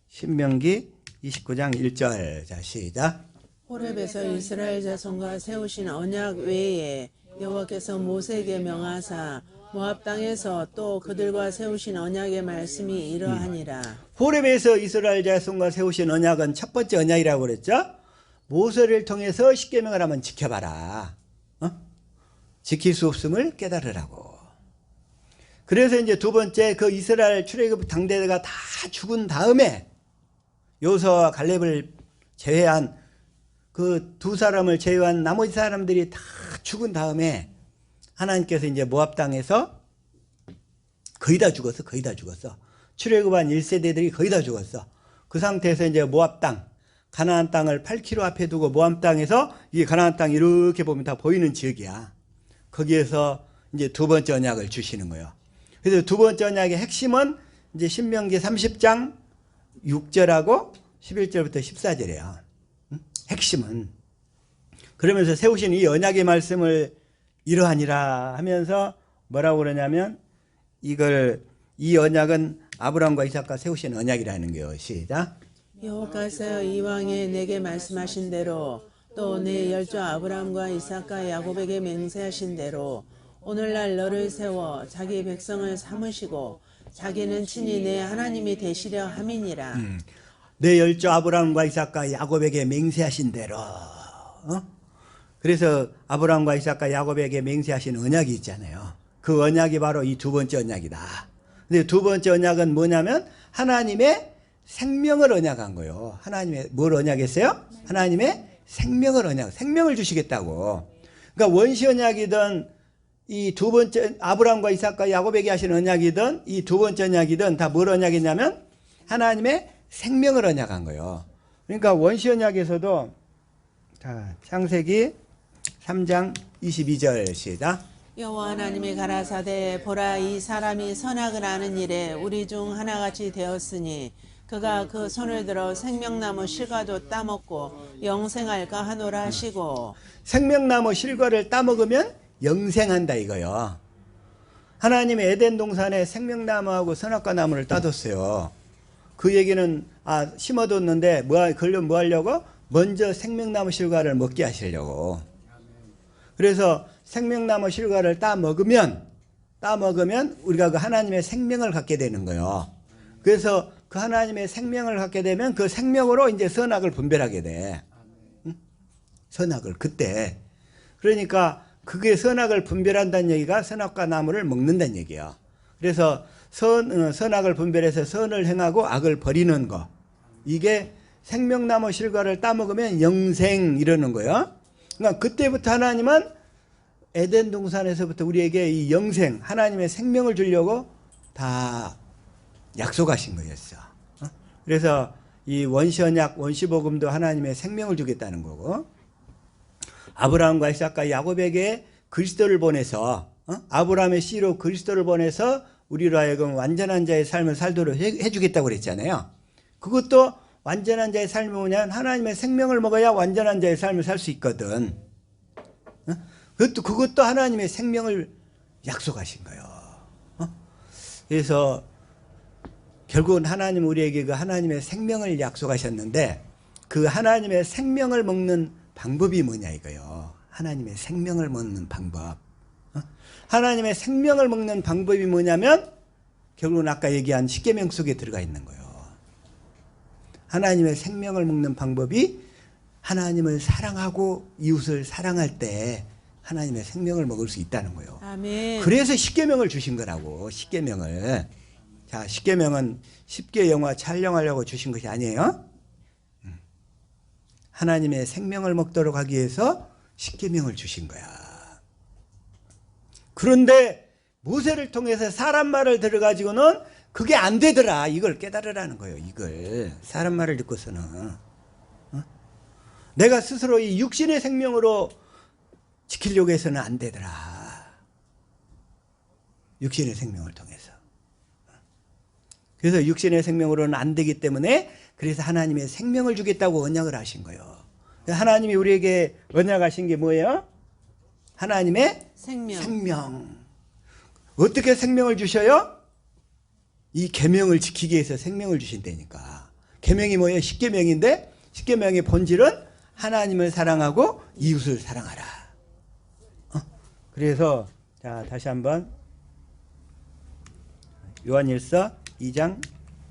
신명기 29장 1절. 자, 시작. 호렙에서 이스라엘 자손과 세우신 언약 외에 여호와께서 모세에게 명하사 모압 땅에서 또 그들과 세우신 언약의 말씀이 이러하니라. 호렙에서 이스라엘 자손과 세우신 언약은 첫 번째 언약이라고 그랬죠. 모세를 통해서 십계명을 한번 지켜봐라. 지킬 수 없음을 깨달으라고. 그래서 이제 2번째 그 이스라엘 출애굽 당대가 다 죽은 다음에 여호수아와 갈렙을 제외한 그 2사람을 제외한 나머지 사람들이 다 죽은 다음에 하나님께서 이제 모압 땅에서 거의 다 죽었어. 거의 다 죽었어. 출애굽한 1세대들이 거의 다 죽었어. 그 상태에서 이제 모압 땅, 가나안 땅을 8km 앞에 두고 모압 땅에서 이 가나안 땅 이렇게 보면 다 보이는 지역이야. 거기에서 이제 2번째 언약을 주시는 거예요. 그래서 2번째 언약의 핵심은 이제 신명기 30장 6절하고 11절부터 14절이에요. 핵심은. 그러면서 세우신 이 언약의 말씀을 이러하니라 하면서 뭐라고 그러냐면 이 언약은 아브라함과 이삭과 세우신 언약이라는 거예요. 시작. 여호와께서 이왕에 내게 말씀하신 대로 또 내 열조 아브라함과 이삭과 야곱에게 맹세하신 대로 오늘날 너를 세워 자기 백성을 삼으시고 자기는 친히 내 하나님이 되시려 함이니라. 내 열조 아브라함과 이삭과 야곱에게 맹세하신 대로. 그래서 아브라함과 이삭과 야곱에게 맹세하신 언약이 있잖아요. 그 언약이 바로 이 2번째 언약이다. 근데 2번째 언약은 뭐냐면 하나님의 생명을 언약한 거예요. 하나님의 뭘 언약했어요? 하나님의 생명을 주시겠다고. 그러니까 원시 언약이든 이 2번째 아브라함과 이삭과 야곱에게 하신 언약이든 이 2번째 언약이든 다 뭘 언약했냐면 하나님의 생명을 언약한 거예요. 그러니까 원시 언약에서도 자, 창세기 3장 22절 시작. 여호와 하나님이 가라사대 보라 이 사람이 선악을 아는 일에 우리 중 하나같이 되었으니 그가 그 손을 들어 생명나무 실과도 따먹고 영생할까 하노라 하시고. 생명나무 실과를 따먹으면 영생한다 이거요. 하나님이 에덴 동산에 생명나무하고 선악과 나무를 따뒀어요. 그 얘기는 심어뒀는데 그러면 뭐 하려고? 먼저 생명나무 실과를 먹게 하시려고. 그래서 생명나무 실과를 따먹으면 우리가 그 하나님의 생명을 갖게 되는 거예요. 그래서 그 하나님의 생명을 갖게 되면 그 생명으로 이제 선악을 분별하게 돼. 선악을 그때. 그러니까 그게 선악을 분별한다는 얘기가 선악과 나무를 먹는다는 얘기예요. 그래서 선악을 분별해서 선을 행하고 악을 버리는 거. 이게 생명나무 실과를 따먹으면 영생 이러는 거예요. 그러니까 그때부터 하나님은 에덴 동산에서부터 우리에게 이 영생, 하나님의 생명을 주려고 다 약속하신 거였어. 그래서 이 원시언약, 원시복음도 하나님의 생명을 주겠다는 거고, 아브라함과 이삭과 야곱에게 그리스도를 보내서 아브라함의 씨로 그리스도를 보내서 우리로 하여금 완전한 자의 삶을 살도록 해주겠다고 그랬잖아요. 그것도 완전한 자의 삶이 뭐냐면 하나님의 생명을 먹어야 완전한 자의 삶을 살 수 있거든. 그것도 하나님의 생명을 약속하신 거예요. 그래서 결국은 하나님 우리에게 그 하나님의 생명을 약속하셨는데 그 하나님의 생명을 먹는 방법이 뭐냐 이거요. 하나님의 생명을 먹는 방법. 하나님의 생명을 먹는 방법이 뭐냐면 결국은 아까 얘기한 십계명 속에 들어가 있는 거예요. 하나님의 생명을 먹는 방법이 하나님을 사랑하고 이웃을 사랑할 때 하나님의 생명을 먹을 수 있다는 거예요. 아멘. 그래서 십계명을 주신 거라고. 십계명을. 자, 십계명은 10개 영화 촬영하려고 주신 것이 아니에요. 하나님의 생명을 먹도록 하기 위해서 십계명을 주신 거야. 그런데 모세를 통해서 사람 말을 들어가지고는 그게 안 되더라. 이걸 깨달으라는 거예요. 이걸 사람 말을 듣고서는 내가 스스로 이 육신의 생명으로 지키려고 해서는 안 되더라. 육신의 생명을 통해서. 그래서 육신의 생명으로는 안 되기 때문에 그래서 하나님의 생명을 주겠다고 언약을 하신 거예요. 하나님이 우리에게 언약하신 게 뭐예요? 하나님의 생명. 어떻게 생명을 주셔요? 이 계명을 지키기 위해서 생명을 주신다니까. 계명이 뭐예요? 십계명인데 십계명의 본질은 하나님을 사랑하고 이웃을 사랑하라. 그래서 자 다시 한번 요한일서 2장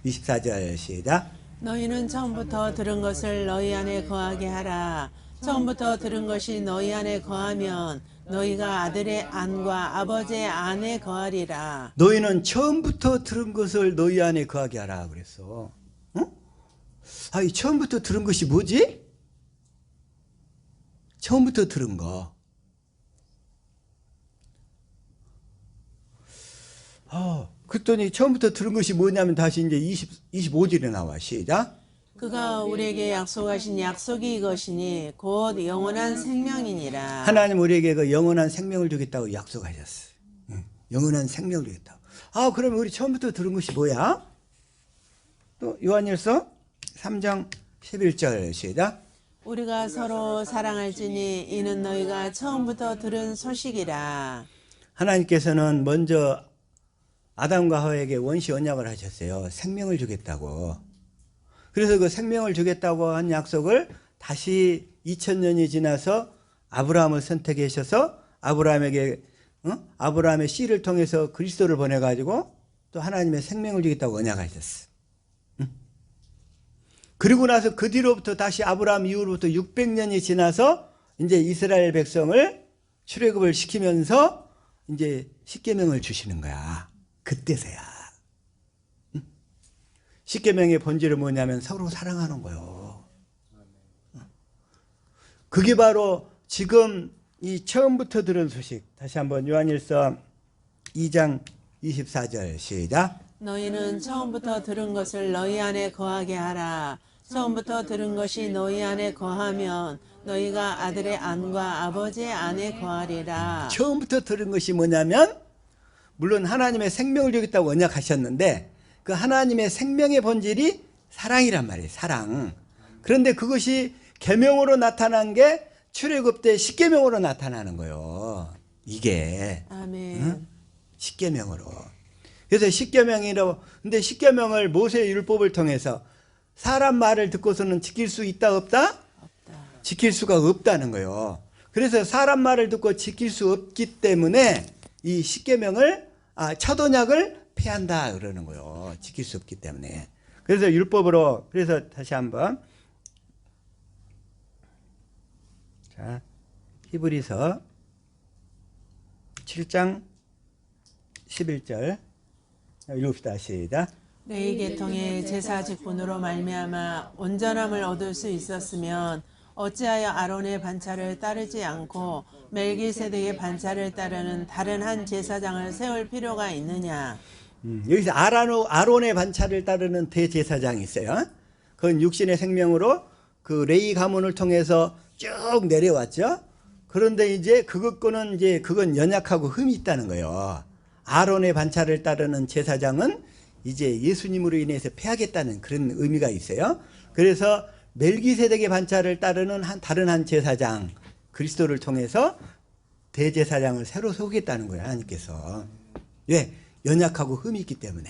24절 시작. 너희는 처음부터 들은 것을 너희 안에 거하게 하라. 처음부터 들은 것이 너희 안에 거하면 너희가 아들의 안과 아버지의 안에 거하리라. 너희는 처음부터 들은 것을 너희 안에 거하게 하라 그랬어. 이 처음부터 들은 것이 뭐지? 처음부터 들은 거. 그랬더니 처음부터 들은 것이 뭐냐면 다시 이제 25절에 나와. 시작. 그가 우리에게 약속하신 약속이 이것이니 곧 영원한 생명이니라. 하나님 우리에게 그 영원한 생명을 주겠다고 약속하셨어요. 영원한 생명을 주겠다고. 그러면 우리 처음부터 들은 것이 뭐야? 또 요한일서 3장 11절 시작. 우리가 서로 사랑할지니 이는 너희가 처음부터 들은 소식이라. 하나님께서는 먼저 아담과 하와에게 원시 언약을 하셨어요. 생명을 주겠다고. 그래서 그 생명을 주겠다고 한 약속을 다시 2000년이 지나서 아브라함을 선택하셔서 아브라함에게 아브라함의 씨를 통해서 그리스도를 보내가지고 또 하나님의 생명을 주겠다고 언약하셨어. 그리고 나서 그 뒤로부터 다시 아브라함 이후로부터 600년이 지나서 이제 이스라엘 백성을 출애굽을 시키면서 이제 십계명을 주시는 거야. 그때서야. 십계명의 본질은 뭐냐면 서로 사랑하는 거예요. 그게 바로 지금 이 처음부터 들은 소식. 다시 한번 요한일서 2장 24절 시작. 너희는 처음부터 들은 것을 너희 안에 거하게 하라. 처음부터 들은 것이 너희 안에 거하면 너희가 아들의 안과 아버지의 안에 거하리라. 처음부터 들은 것이 뭐냐면 물론 하나님의 생명을 주겠다고 언약하셨는데 그 하나님의 생명의 본질이 사랑이란 말이에요. 사랑. 그런데 그것이 계명으로 나타난 게 출애굽 때 십계명으로 나타나는 거예요. 이게. 아멘. 십계명으로. 그래서 십계명이라고. 근데 십계명을 모세의 율법을 통해서 사람 말을 듣고서는 지킬 수 있다 없다? 없다. 지킬 수가 없다는 거예요. 그래서 사람 말을 듣고 지킬 수 없기 때문에 이 십계명을 첫 언약을 폐한다 그러는 거예요. 지킬 수 없기 때문에. 그래서 율법으로. 그래서 다시 한번 자 히브리서 7장 11절 읽읍시다. 시작. 레위 계통의 제사 직분으로 말미암아 온전함을 얻을 수 있었으면 어찌하여 아론의 반차를 따르지 않고 멜기세덱의 반차를 따르는 다른 한 제사장을 세울 필요가 있느냐. 여기서 아론의 반차를 따르는 대제사장이 있어요. 그건 육신의 생명으로 그 레위 가문을 통해서 쭉 내려왔죠. 그런데 이제 그건 연약하고 흠이 있다는 거예요. 아론의 반차를 따르는 제사장은 이제 예수님으로 인해서 패하겠다는 그런 의미가 있어요. 그래서 멜기세덱의 반차를 따르는 다른 한 제사장 그리스도를 통해서 대제사장을 새로 세우겠다는 거예요. 하나님께서. 왜? 연약하고 흠이 있기 때문에.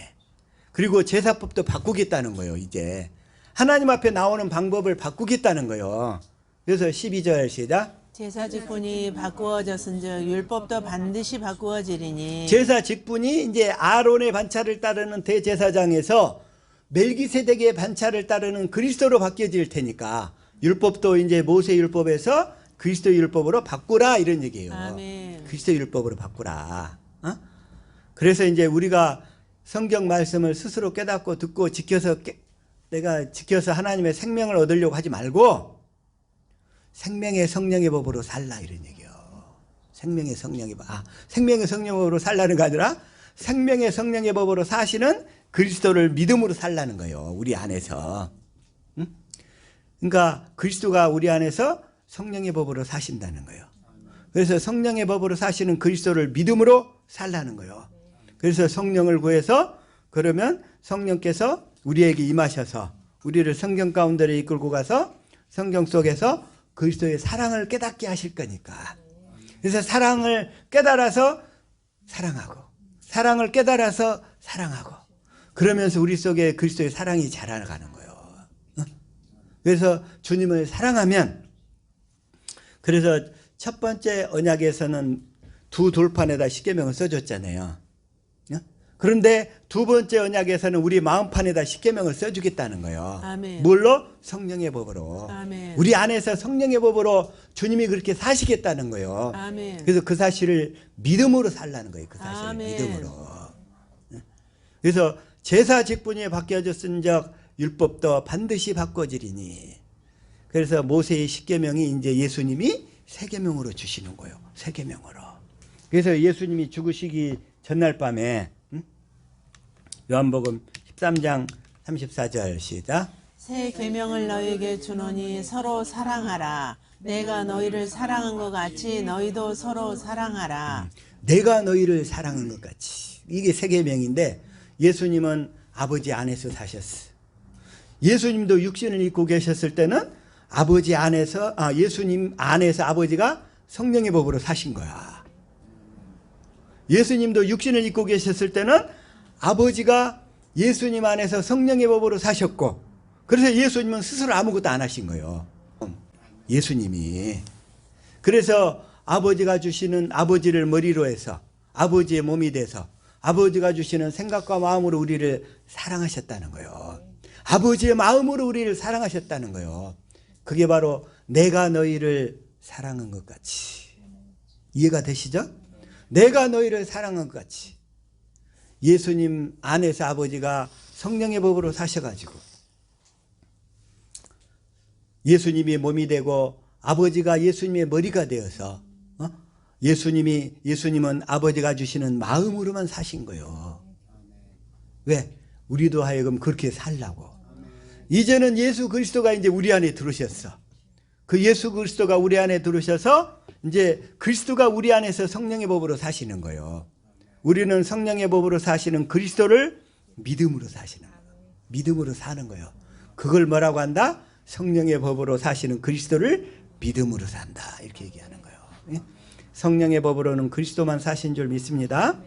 그리고 제사법도 바꾸겠다는 거예요. 이제 하나님 앞에 나오는 방법을 바꾸겠다는 거예요. 그래서 12절 시작. 제사 직분이 바꾸어졌은즉 율법도 반드시 바꾸어지리니. 제사 직분이 이제 아론의 반차를 따르는 대제사장에서 멜기세덱의 반차를 따르는 그리스도로 바뀌어질 테니까 율법도 이제 모세 율법에서 그리스도 율법으로 바꾸라 이런 얘기예요. 아멘. 그리스도 율법으로 바꾸라. 그래서 이제 우리가 성경 말씀을 스스로 깨닫고 듣고 내가 지켜서 하나님의 생명을 얻으려고 하지 말고 생명의 성령의 법으로 살라 이런 얘기예요. 생명의 성령의 법으로 살라는 게 아니라 생명의 성령의 법으로 사시는 그리스도를 믿음으로 살라는 거예요. 우리 안에서. 그러니까 그리스도가 우리 안에서 성령의 법으로 사신다는 거예요. 그래서 성령의 법으로 사시는 그리스도를 믿음으로 살라는 거예요. 그래서 성령을 구해서 그러면 성령께서 우리에게 임하셔서 우리를 성경 가운데로 이끌고 가서 성경 속에서 그리스도의 사랑을 깨닫게 하실 거니까. 그래서 사랑을 깨달아서 사랑하고 사랑을 깨달아서 사랑하고 그러면서 우리 속에 그리스도의 사랑이 자라나가는 거예요. 그래서 주님을 사랑하면 그래서 첫 번째 언약에서는 두 돌판에다 십계명을 써줬잖아요. 그런데 두 번째 언약에서는 우리 마음판에다 십계명을 써주겠다는 거예요. 아멘. 뭘로? 성령의 법으로. 아멘. 우리 안에서 성령의 법으로 주님이 그렇게 사시겠다는 거예요. 아멘. 그래서 그 사실을 믿음으로 살라는 거예요. 그 사실을 아멘. 믿음으로. 그래서 제사 직분이 바뀌어졌은즉 율법도 반드시 바꿔지리니. 그래서 모세의 십계명이 이제 예수님이 새 계명으로 주시는 거예요. 새 계명으로. 그래서 예수님이 죽으시기 전날 밤에 요한복음 13장 34절 시작. 새 계명을 너희에게 주노니 서로 사랑하라. 내가 너희를 사랑한 것 같이 너희도 서로 사랑하라. 내가 너희를 사랑한 것 같이. 이게 새 계명인데 예수님은 아버지 안에서 사셨어. 예수님도 육신을 입고 계셨을 때는 예수님 안에서 아버지가 성령의 법으로 사신 거야. 예수님도 육신을 입고 계셨을 때는 아버지가 예수님 안에서 성령의 법으로 사셨고 그래서 예수님은 스스로 아무것도 안 하신 거예요. 예수님이. 그래서 아버지가 주시는 아버지를 머리로 해서 아버지의 몸이 돼서 아버지가 주시는 생각과 마음으로 우리를 사랑하셨다는 거예요. 아버지의 마음으로 우리를 사랑하셨다는 거예요. 그게 바로 내가 너희를 사랑한 것 같이. 이해가 되시죠? 내가 너희를 사랑한 것 같이. 예수님 안에서 아버지가 성령의 법으로 사셔가지고 예수님이 몸이 되고 아버지가 예수님의 머리가 되어서 예수님은 아버지가 주시는 마음으로만 사신 거예요. 왜? 우리도 하여금 그렇게 살라고. 이제는 예수 그리스도가 이제 우리 안에 들어오셨어. 그 예수 그리스도가 우리 안에 들어오셔서 이제 그리스도가 우리 안에서 성령의 법으로 사시는 거예요. 우리는 성령의 법으로 사시는 그리스도를 믿음으로 사시는 거예요. 믿음으로 사는 거예요. 그걸 뭐라고 한다? 성령의 법으로 사시는 그리스도를 믿음으로 산다. 이렇게 얘기하는 거예요. 성령의 법으로는 그리스도만 사신 줄 믿습니다.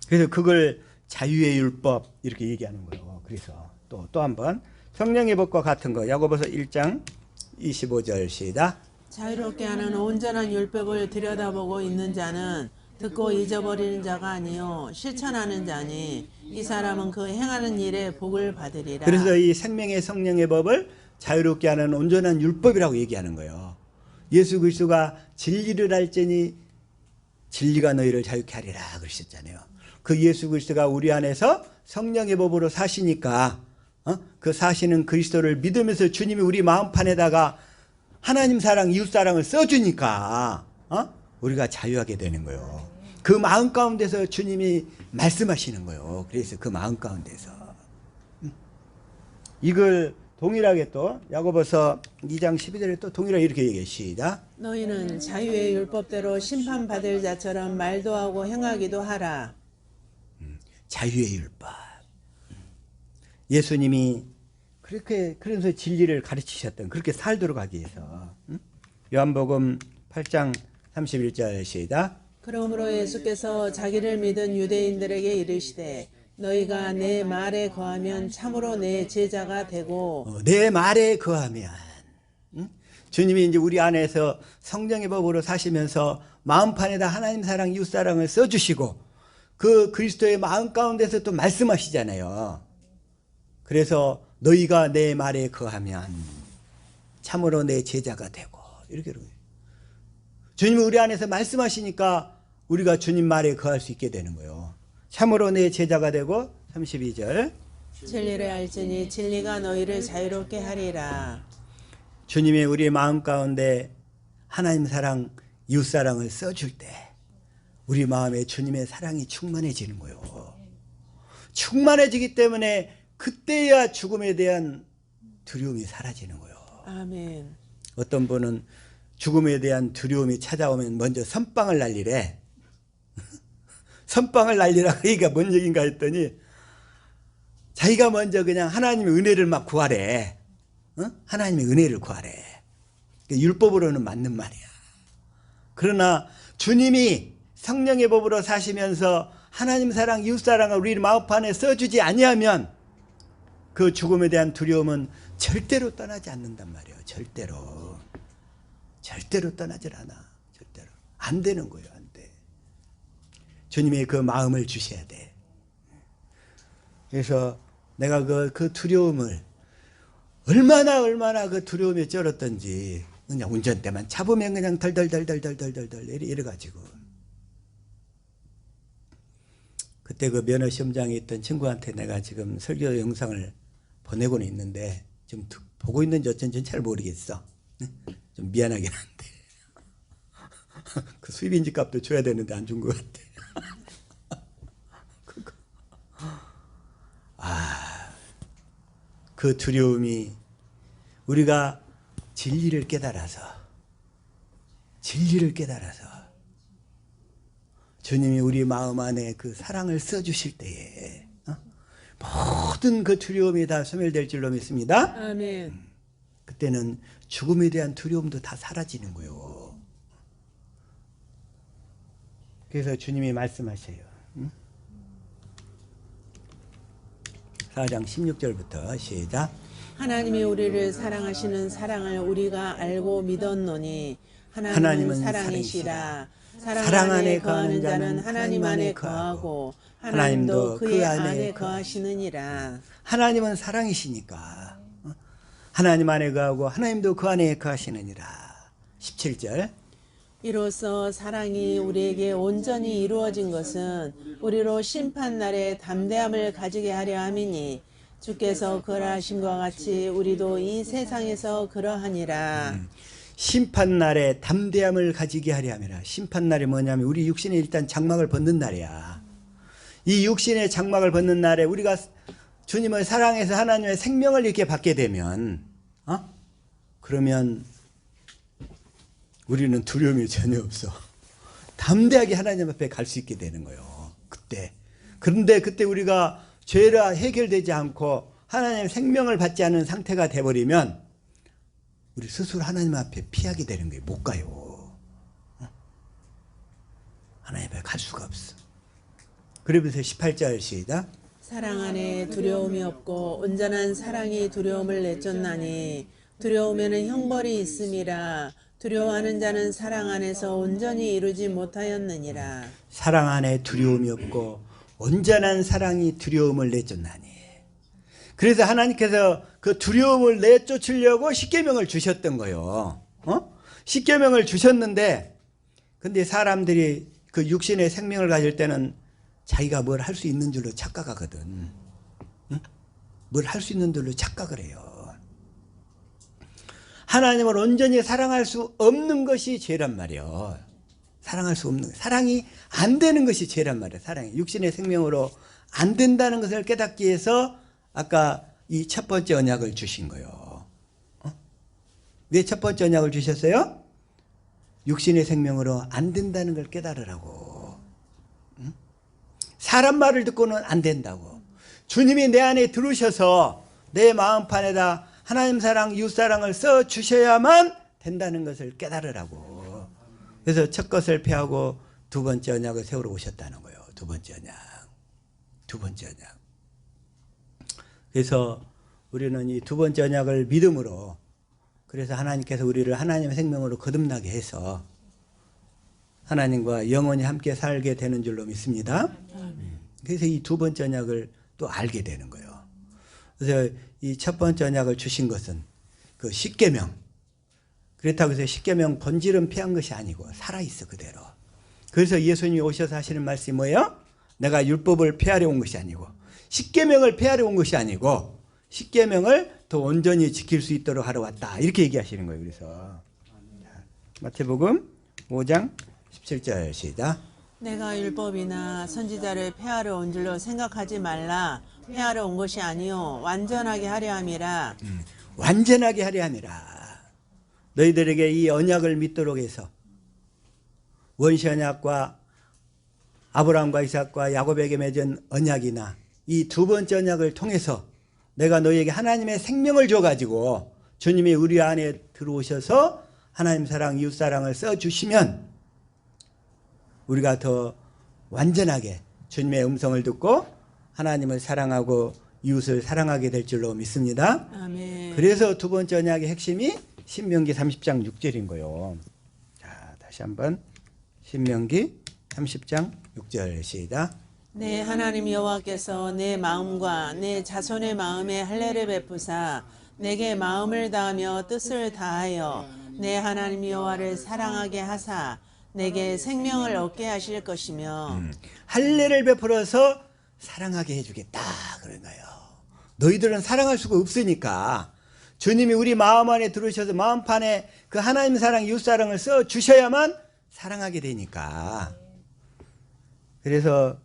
그래서 그걸 자유의 율법 이렇게 얘기하는 거예요. 그래서 또 한 번 성령의 법과 같은 거 야고보서 1장 25절 시작. 자유롭게 하는 온전한 율법을 들여다보고 있는 자는 듣고 잊어버리는 자가 아니요 실천하는 자니 이 사람은 그 행하는 일에 복을 받으리라. 그래서 이 생명의 성령의 법을 자유롭게 하는 온전한 율법이라고 얘기하는 거예요. 예수 그리스도가 진리를 알지니 진리가 너희를 자유케 하리라 그러셨잖아요. 그 예수 그리스도가 우리 안에서 성령의 법으로 사시니까 그 사시는 그리스도를 믿으면서 주님이 우리 마음판에다가 하나님 사랑 이웃 사랑을 써주니까 우리가 자유하게 되는 거예요. 그 마음 가운데서 주님이 말씀하시는 거예요. 그래서 그 마음 가운데서 이걸 동일하게 또 야고보서 2장 12절에 또 동일하게 이렇게 얘기해. 시작. 너희는 자유의 율법대로 심판받을 자처럼 말도 하고 행하기도 하라. 자유의 율법. 예수님이 그렇게 그러면서 진리를 가르치셨던 그렇게 살도록 하기 위해서. 요한복음 8장 31절 시작. 그러므로 예수께서 자기를 믿은 유대인들에게 이르시되 너희가 내 말에 거하면 참으로 내 제자가 되고 내 말에 거하면 주님이 이제 우리 안에서 성령의 법으로 사시면서 마음판에다 하나님 사랑 이웃 사랑을 써주시고 그 그리스도의 마음 가운데서 또 말씀하시잖아요. 그래서 너희가 내 말에 거하면 참으로 내 제자가 되고 이렇게 주님이 우리 안에서 말씀하시니까 우리가 주님 말에 거할 수 있게 되는 거예요. 참으로 내 제자가 되고 32절 진리를 알지니 진리가 너희를 자유롭게 하리라. 주님이 우리의 마음 가운데 하나님 사랑 이웃 사랑을 써줄 때 우리 마음에 주님의 사랑이 충만해지는 거예요. 충만해지기 때문에 그때야 죽음에 대한 두려움이 사라지는 거예요. 아멘. 어떤 분은 죽음에 대한 두려움이 찾아오면 먼저 선빵을 날리래. 선빵을 날리라 그 얘기가 뭔 얘기인가 했더니 자기가 먼저 그냥 하나님의 은혜를 막 구하래. 하나님의 은혜를 구하래. 율법으로는 맞는 말이야. 그러나 주님이 성령의 법으로 사시면서 하나님 사랑 이웃 사랑을 우리 마음판에 써주지 아니하면 그 죽음에 대한 두려움은 절대로 떠나지 않는단 말이에요. 절대로 떠나질 않아. 절대로 안 되는 거예요. 안 돼. 주님의 그 마음을 주셔야 돼. 그래서 내가 그 두려움을 얼마나 그 두려움에 쩔었던지 그냥 운전대만 잡으면 그냥 덜덜덜덜덜덜덜 이래가지고 그때 그 면허 시험장에 있던 친구한테 내가 지금 설교 영상을 보내고는 있는데 좀 보고 있는지 어쩐지 잘 모르겠어. 좀 미안하긴 한데 그 수입인지 값도 줘야 되는데 안 준 것 같아. 그 두려움이 우리가 진리를 깨달아서 주님이 우리 마음 안에 그 사랑을 써주실 때에 모든 그 두려움이 다 소멸될 줄로 믿습니다. 아멘. 그때는 죽음에 대한 두려움도 다 사라지는 거예요. 그래서 주님이 말씀하셔요. 4장 16절부터 시작. 하나님이 우리를 사랑하시는 사랑을 우리가 알고 믿었노니 하나님은 사랑이시라. 사랑 안에 거하는 자는 하나님 안에 거하고 하나님도 그의 안에 거하시느니라. 하나님은 사랑이시니까 하나님 안에 거하고 하나님도 그 안에 거하시느니라. 17절. 이로써 사랑이 우리에게 온전히 이루어진 것은 우리로 심판날에 담대함을 가지게 하려 함이니 주께서 그러하심과 같이 우리도 이 세상에서 그러하니라. 심판날에 담대함을 가지게 하려 함이라. 심판날이 뭐냐면 우리 육신에 일단 장막을 벗는 날이야. 이 육신의 장막을 벗는 날에 우리가 주님을 사랑해서 하나님의 생명을 이렇게 받게 되면 그러면 우리는 두려움이 전혀 없어. 담대하게 하나님 앞에 갈 수 있게 되는 거예요. 그때. 그런데 그때 우리가 죄가 해결되지 않고 하나님의 생명을 받지 않은 상태가 돼버리면 우리 스스로 하나님 앞에 피하게 되는 거예요. 못 가요. 하나님 앞에 갈 수가 없어. 그러면서 18절 시작. 사랑 안에 두려움이 없고 온전한 사랑이 두려움을 내쫓나니 두려움에는 형벌이 있음이라. 두려워하는 자는 사랑 안에서 온전히 이루지 못하였느니라. 사랑 안에 두려움이 없고 온전한 사랑이 두려움을 내쫓나니. 그래서 하나님께서 그 두려움을 내쫓으려고 십계명을 주셨던 거예요. 십계명을 주셨는데 근데 사람들이 그 육신의 생명을 가질 때는 자기가 뭘 할 수 있는 줄로 착각하거든. 응? 뭘 할 수 있는 줄로 착각을 해요. 하나님을 온전히 사랑할 수 없는 것이 죄란 말이에요. 사랑할 수 없는, 사랑이 안 되는 것이 죄란 말이에요. 사랑이 육신의 생명으로 안 된다는 것을 깨닫기 위해서 아까 이 첫 번째 언약을 주신 거예요. 왜 첫 번째 언약을 주셨어요? 육신의 생명으로 안 된다는 걸 깨달으라고. 사람 말을 듣고는 안 된다고. 주님이 내 안에 들어오셔서 내 마음판에다 하나님 사랑, 이웃 사랑을 써 주셔야만 된다는 것을 깨달으라고. 그래서 첫 것을 폐하고 두 번째 언약을 세우러 오셨다는 거예요. 두 번째 언약. 두 번째 언약. 그래서 우리는 이 두 번째 언약을 믿음으로, 그래서 하나님께서 우리를 하나님의 생명으로 거듭나게 해서 하나님과 영원히 함께 살게 되는 줄로 믿습니다. 그래서 이 두 번째 언약을 또 알게 되는 거예요. 그래서 이 첫 번째 언약을 주신 것은 그 십계명. 그렇다고 해서 십계명 본질은 폐한 것이 아니고 살아있어 그대로. 그래서 예수님이 오셔서 하시는 말씀이 뭐예요? 내가 율법을 폐하려 온 것이 아니고 십계명을 폐하려 온 것이 아니고 십계명을 더 온전히 지킬 수 있도록 하러 왔다. 이렇게 얘기하시는 거예요. 그래서 마태복음 5장 17절 시작. 내가 율법이나 선지자를 폐하러 온 줄로 생각하지 말라. 폐하러 온 것이 아니요 완전하게 하려 함이라. 완전하게 하려 함이라. 너희들에게 이 언약을 믿도록 해서 원시 언약과 아브라함과 이삭과 야곱에게 맺은 언약이나 이 두 번째 언약을 통해서 내가 너희에게 하나님의 생명을 줘가지고 주님이 우리 안에 들어오셔서 하나님 사랑, 이웃 사랑을 써주시면 우리가 더 완전하게 주님의 음성을 듣고 하나님을 사랑하고 이웃을 사랑하게 될 줄로 믿습니다. 아멘. 그래서 두 번째 언약의 핵심이 신명기 30장 6절인 거예요. 자, 다시 한번 신명기 30장 6절 시작. 내 하나님 여호와께서 내 마음과 내 자손의 마음에 할례를 베푸사 내게 마음을 다하며 뜻을 다하여 내 하나님 여호와를 사랑하게 하사 내게 생명을 얻게 하실 것이며 할례를 베풀어서 사랑하게 해주겠다 그런 거예요. 너희들은 사랑할 수가 없으니까 주님이 우리 마음 안에 들어오셔서 마음판에 그 하나님 사랑, 이웃 사랑을 써 주셔야만 사랑하게 되니까. 그래서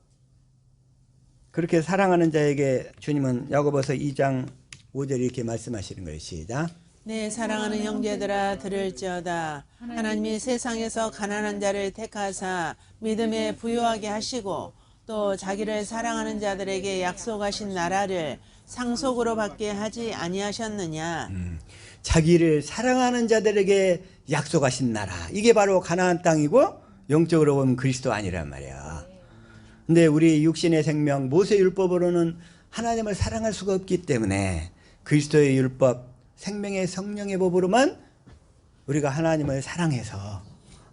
그렇게 사랑하는 자에게 주님은 야고보서 2장 5절 이렇게 말씀하시는 거예요. 시작. 내 사랑하는 형제들아 들을지어다. 하나님이 세상에서 가난한 자를 택하사 믿음에 부유하게 하시고 또 자기를 사랑하는 자들에게 약속하신 나라를 상속으로 받게 하지 아니하셨느냐. 자기를 사랑하는 자들에게 약속하신 나라. 이게 바로 가나안 땅이고 영적으로 보면 그리스도 아니란 말이야. 근데 우리 육신의 생명 모세 율법으로는 하나님을 사랑할 수가 없기 때문에 그리스도의 율법 생명의 성령의 법으로만 우리가 하나님을 사랑해서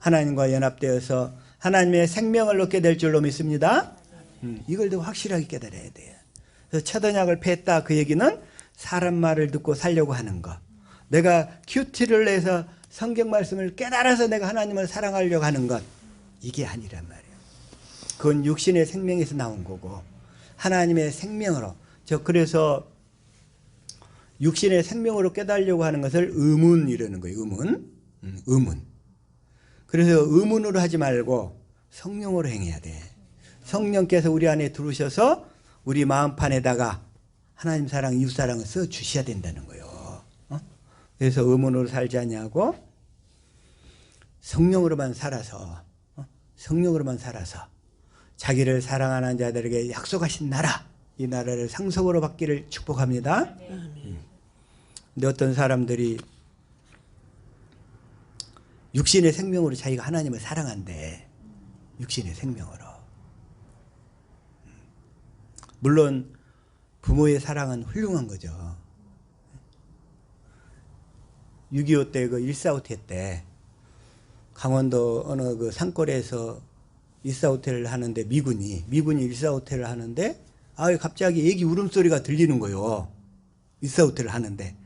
하나님과 연합되어서 하나님의 생명을 얻게 될 줄로 믿습니다. 이걸 더 확실하게 깨달아야 돼요. 그래서 첫 언약을 폐했다 그 얘기는 사람 말을 듣고 살려고 하는 것. 내가 큐티를 내서 성경 말씀을 깨달아서 내가 하나님을 사랑하려고 하는 것. 이게 아니란 말이에요. 그건 육신의 생명에서 나온 거고 하나님의 생명으로. 그래서 육신의 생명으로 깨달으려고 하는 것을 의문 이러는 거예요. 의문. 그래서 의문으로 하지 말고 성령으로 행해야 돼. 성령께서 우리 안에 들어오셔서 우리 마음판에다가 하나님 사랑, 이웃 사랑을 써 주셔야 된다는 거예요. 그래서 의문으로 살지 아니하고 성령으로만 살아서 자기를 사랑하는 자들에게 약속하신 나라, 이 나라를 상속으로 받기를 축복합니다. 근데 어떤 사람들이 육신의 생명으로 자기가 하나님을 사랑한대. 육신의 생명으로. 물론 부모의 사랑은 훌륭한 거죠. 6.25 때 그 일사후퇴 때 강원도 어느 그 산골에서 일사후퇴를 하는데 미군이 일사후퇴를 하는데 갑자기 애기 울음소리가 들리는 거예요. 일사후퇴를 하는데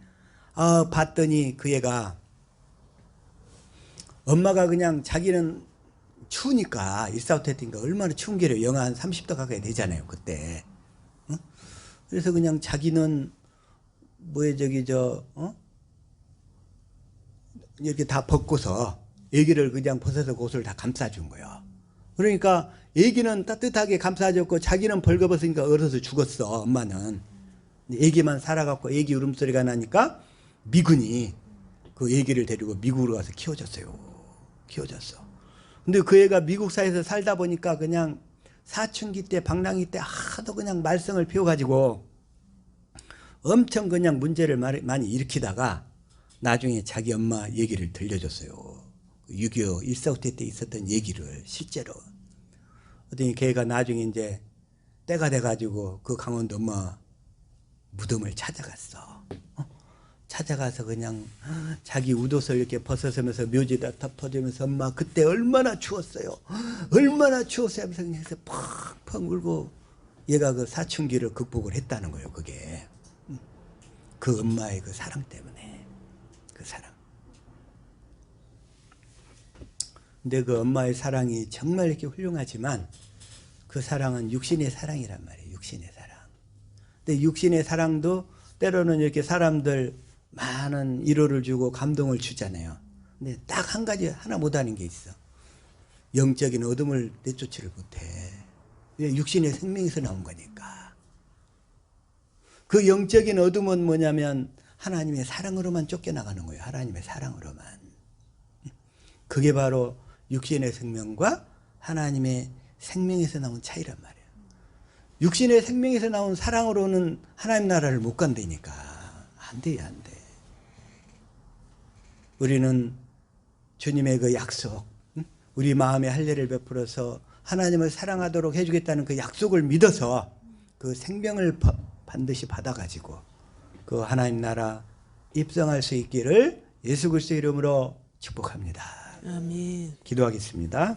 봤더니 그 애가 엄마가 그냥 자기는 추우니까 일사후퇴니까 얼마나 추운 게요. 영하 한 30도 가까이 되잖아요 그때. 어? 그래서 그냥 자기는 뭐에 저기 이렇게 다 벗고서 애기를 그냥 벗어서 그 옷을 다 감싸준 거예요. 그러니까 애기는 따뜻하게 감싸줬고 자기는 벌거벗으니까 얼어서 죽었어. 엄마는. 애기만 살아갖고 애기 울음소리가 나니까 미군이 그 애기를 데리고 미국으로 가서 키워줬어요. 키워줬어. 근데 그 애가 미국 사회에서 살다 보니까 그냥 사춘기 때 방랑이 때 하도 그냥 말썽을 피워가지고 엄청 그냥 문제를 많이 일으키다가 나중에 자기 엄마 얘기를 들려줬어요. 6.25 일사후퇴 때 있었던 얘기를 실제로. 그랬더니 걔가 나중에 이제 때가 돼가지고 그 강원도 엄마 무덤을 찾아갔어. 찾아가서 그냥 자기 웃옷을 이렇게 벗어서면서 묘지에다 덮어주면서 엄마 그때 얼마나 추웠어요. 얼마나 추웠어요 하면서 그냥 해서 펑펑 울고 얘가 그 사춘기를 극복을 했다는 거예요. 그게. 그 엄마의 그 사랑 때문에. 그 사랑. 근데 그 엄마의 사랑이 정말 이렇게 훌륭하지만 그 사랑은 육신의 사랑이란 말이에요. 육신의 사랑. 근데 육신의 사랑도 때로는 이렇게 사람들 많은 위로를 주고 감동을 주잖아요. 근데 딱 한 가지 하나 못하는 게 있어. 영적인 어둠을 내쫓지를 못해. 육신의 생명에서 나온 거니까. 그 영적인 어둠은 뭐냐면 하나님의 사랑으로만 쫓겨나가는 거예요. 하나님의 사랑으로만. 그게 바로 육신의 생명과 하나님의 생명에서 나온 차이란 말이에요. 육신의 생명에서 나온 사랑으로는 하나님 나라를 못 간다니까. 안 돼요, 안 돼. 우리는 주님의 그 약속, 우리 마음에 할례를 베풀어서 하나님을 사랑하도록 해주겠다는 그 약속을 믿어서 그 생명을 반드시 받아가지고 그 하나님 나라 입성할 수 있기를 예수 그리스도의 이름으로 축복합니다. 아멘. 기도하겠습니다.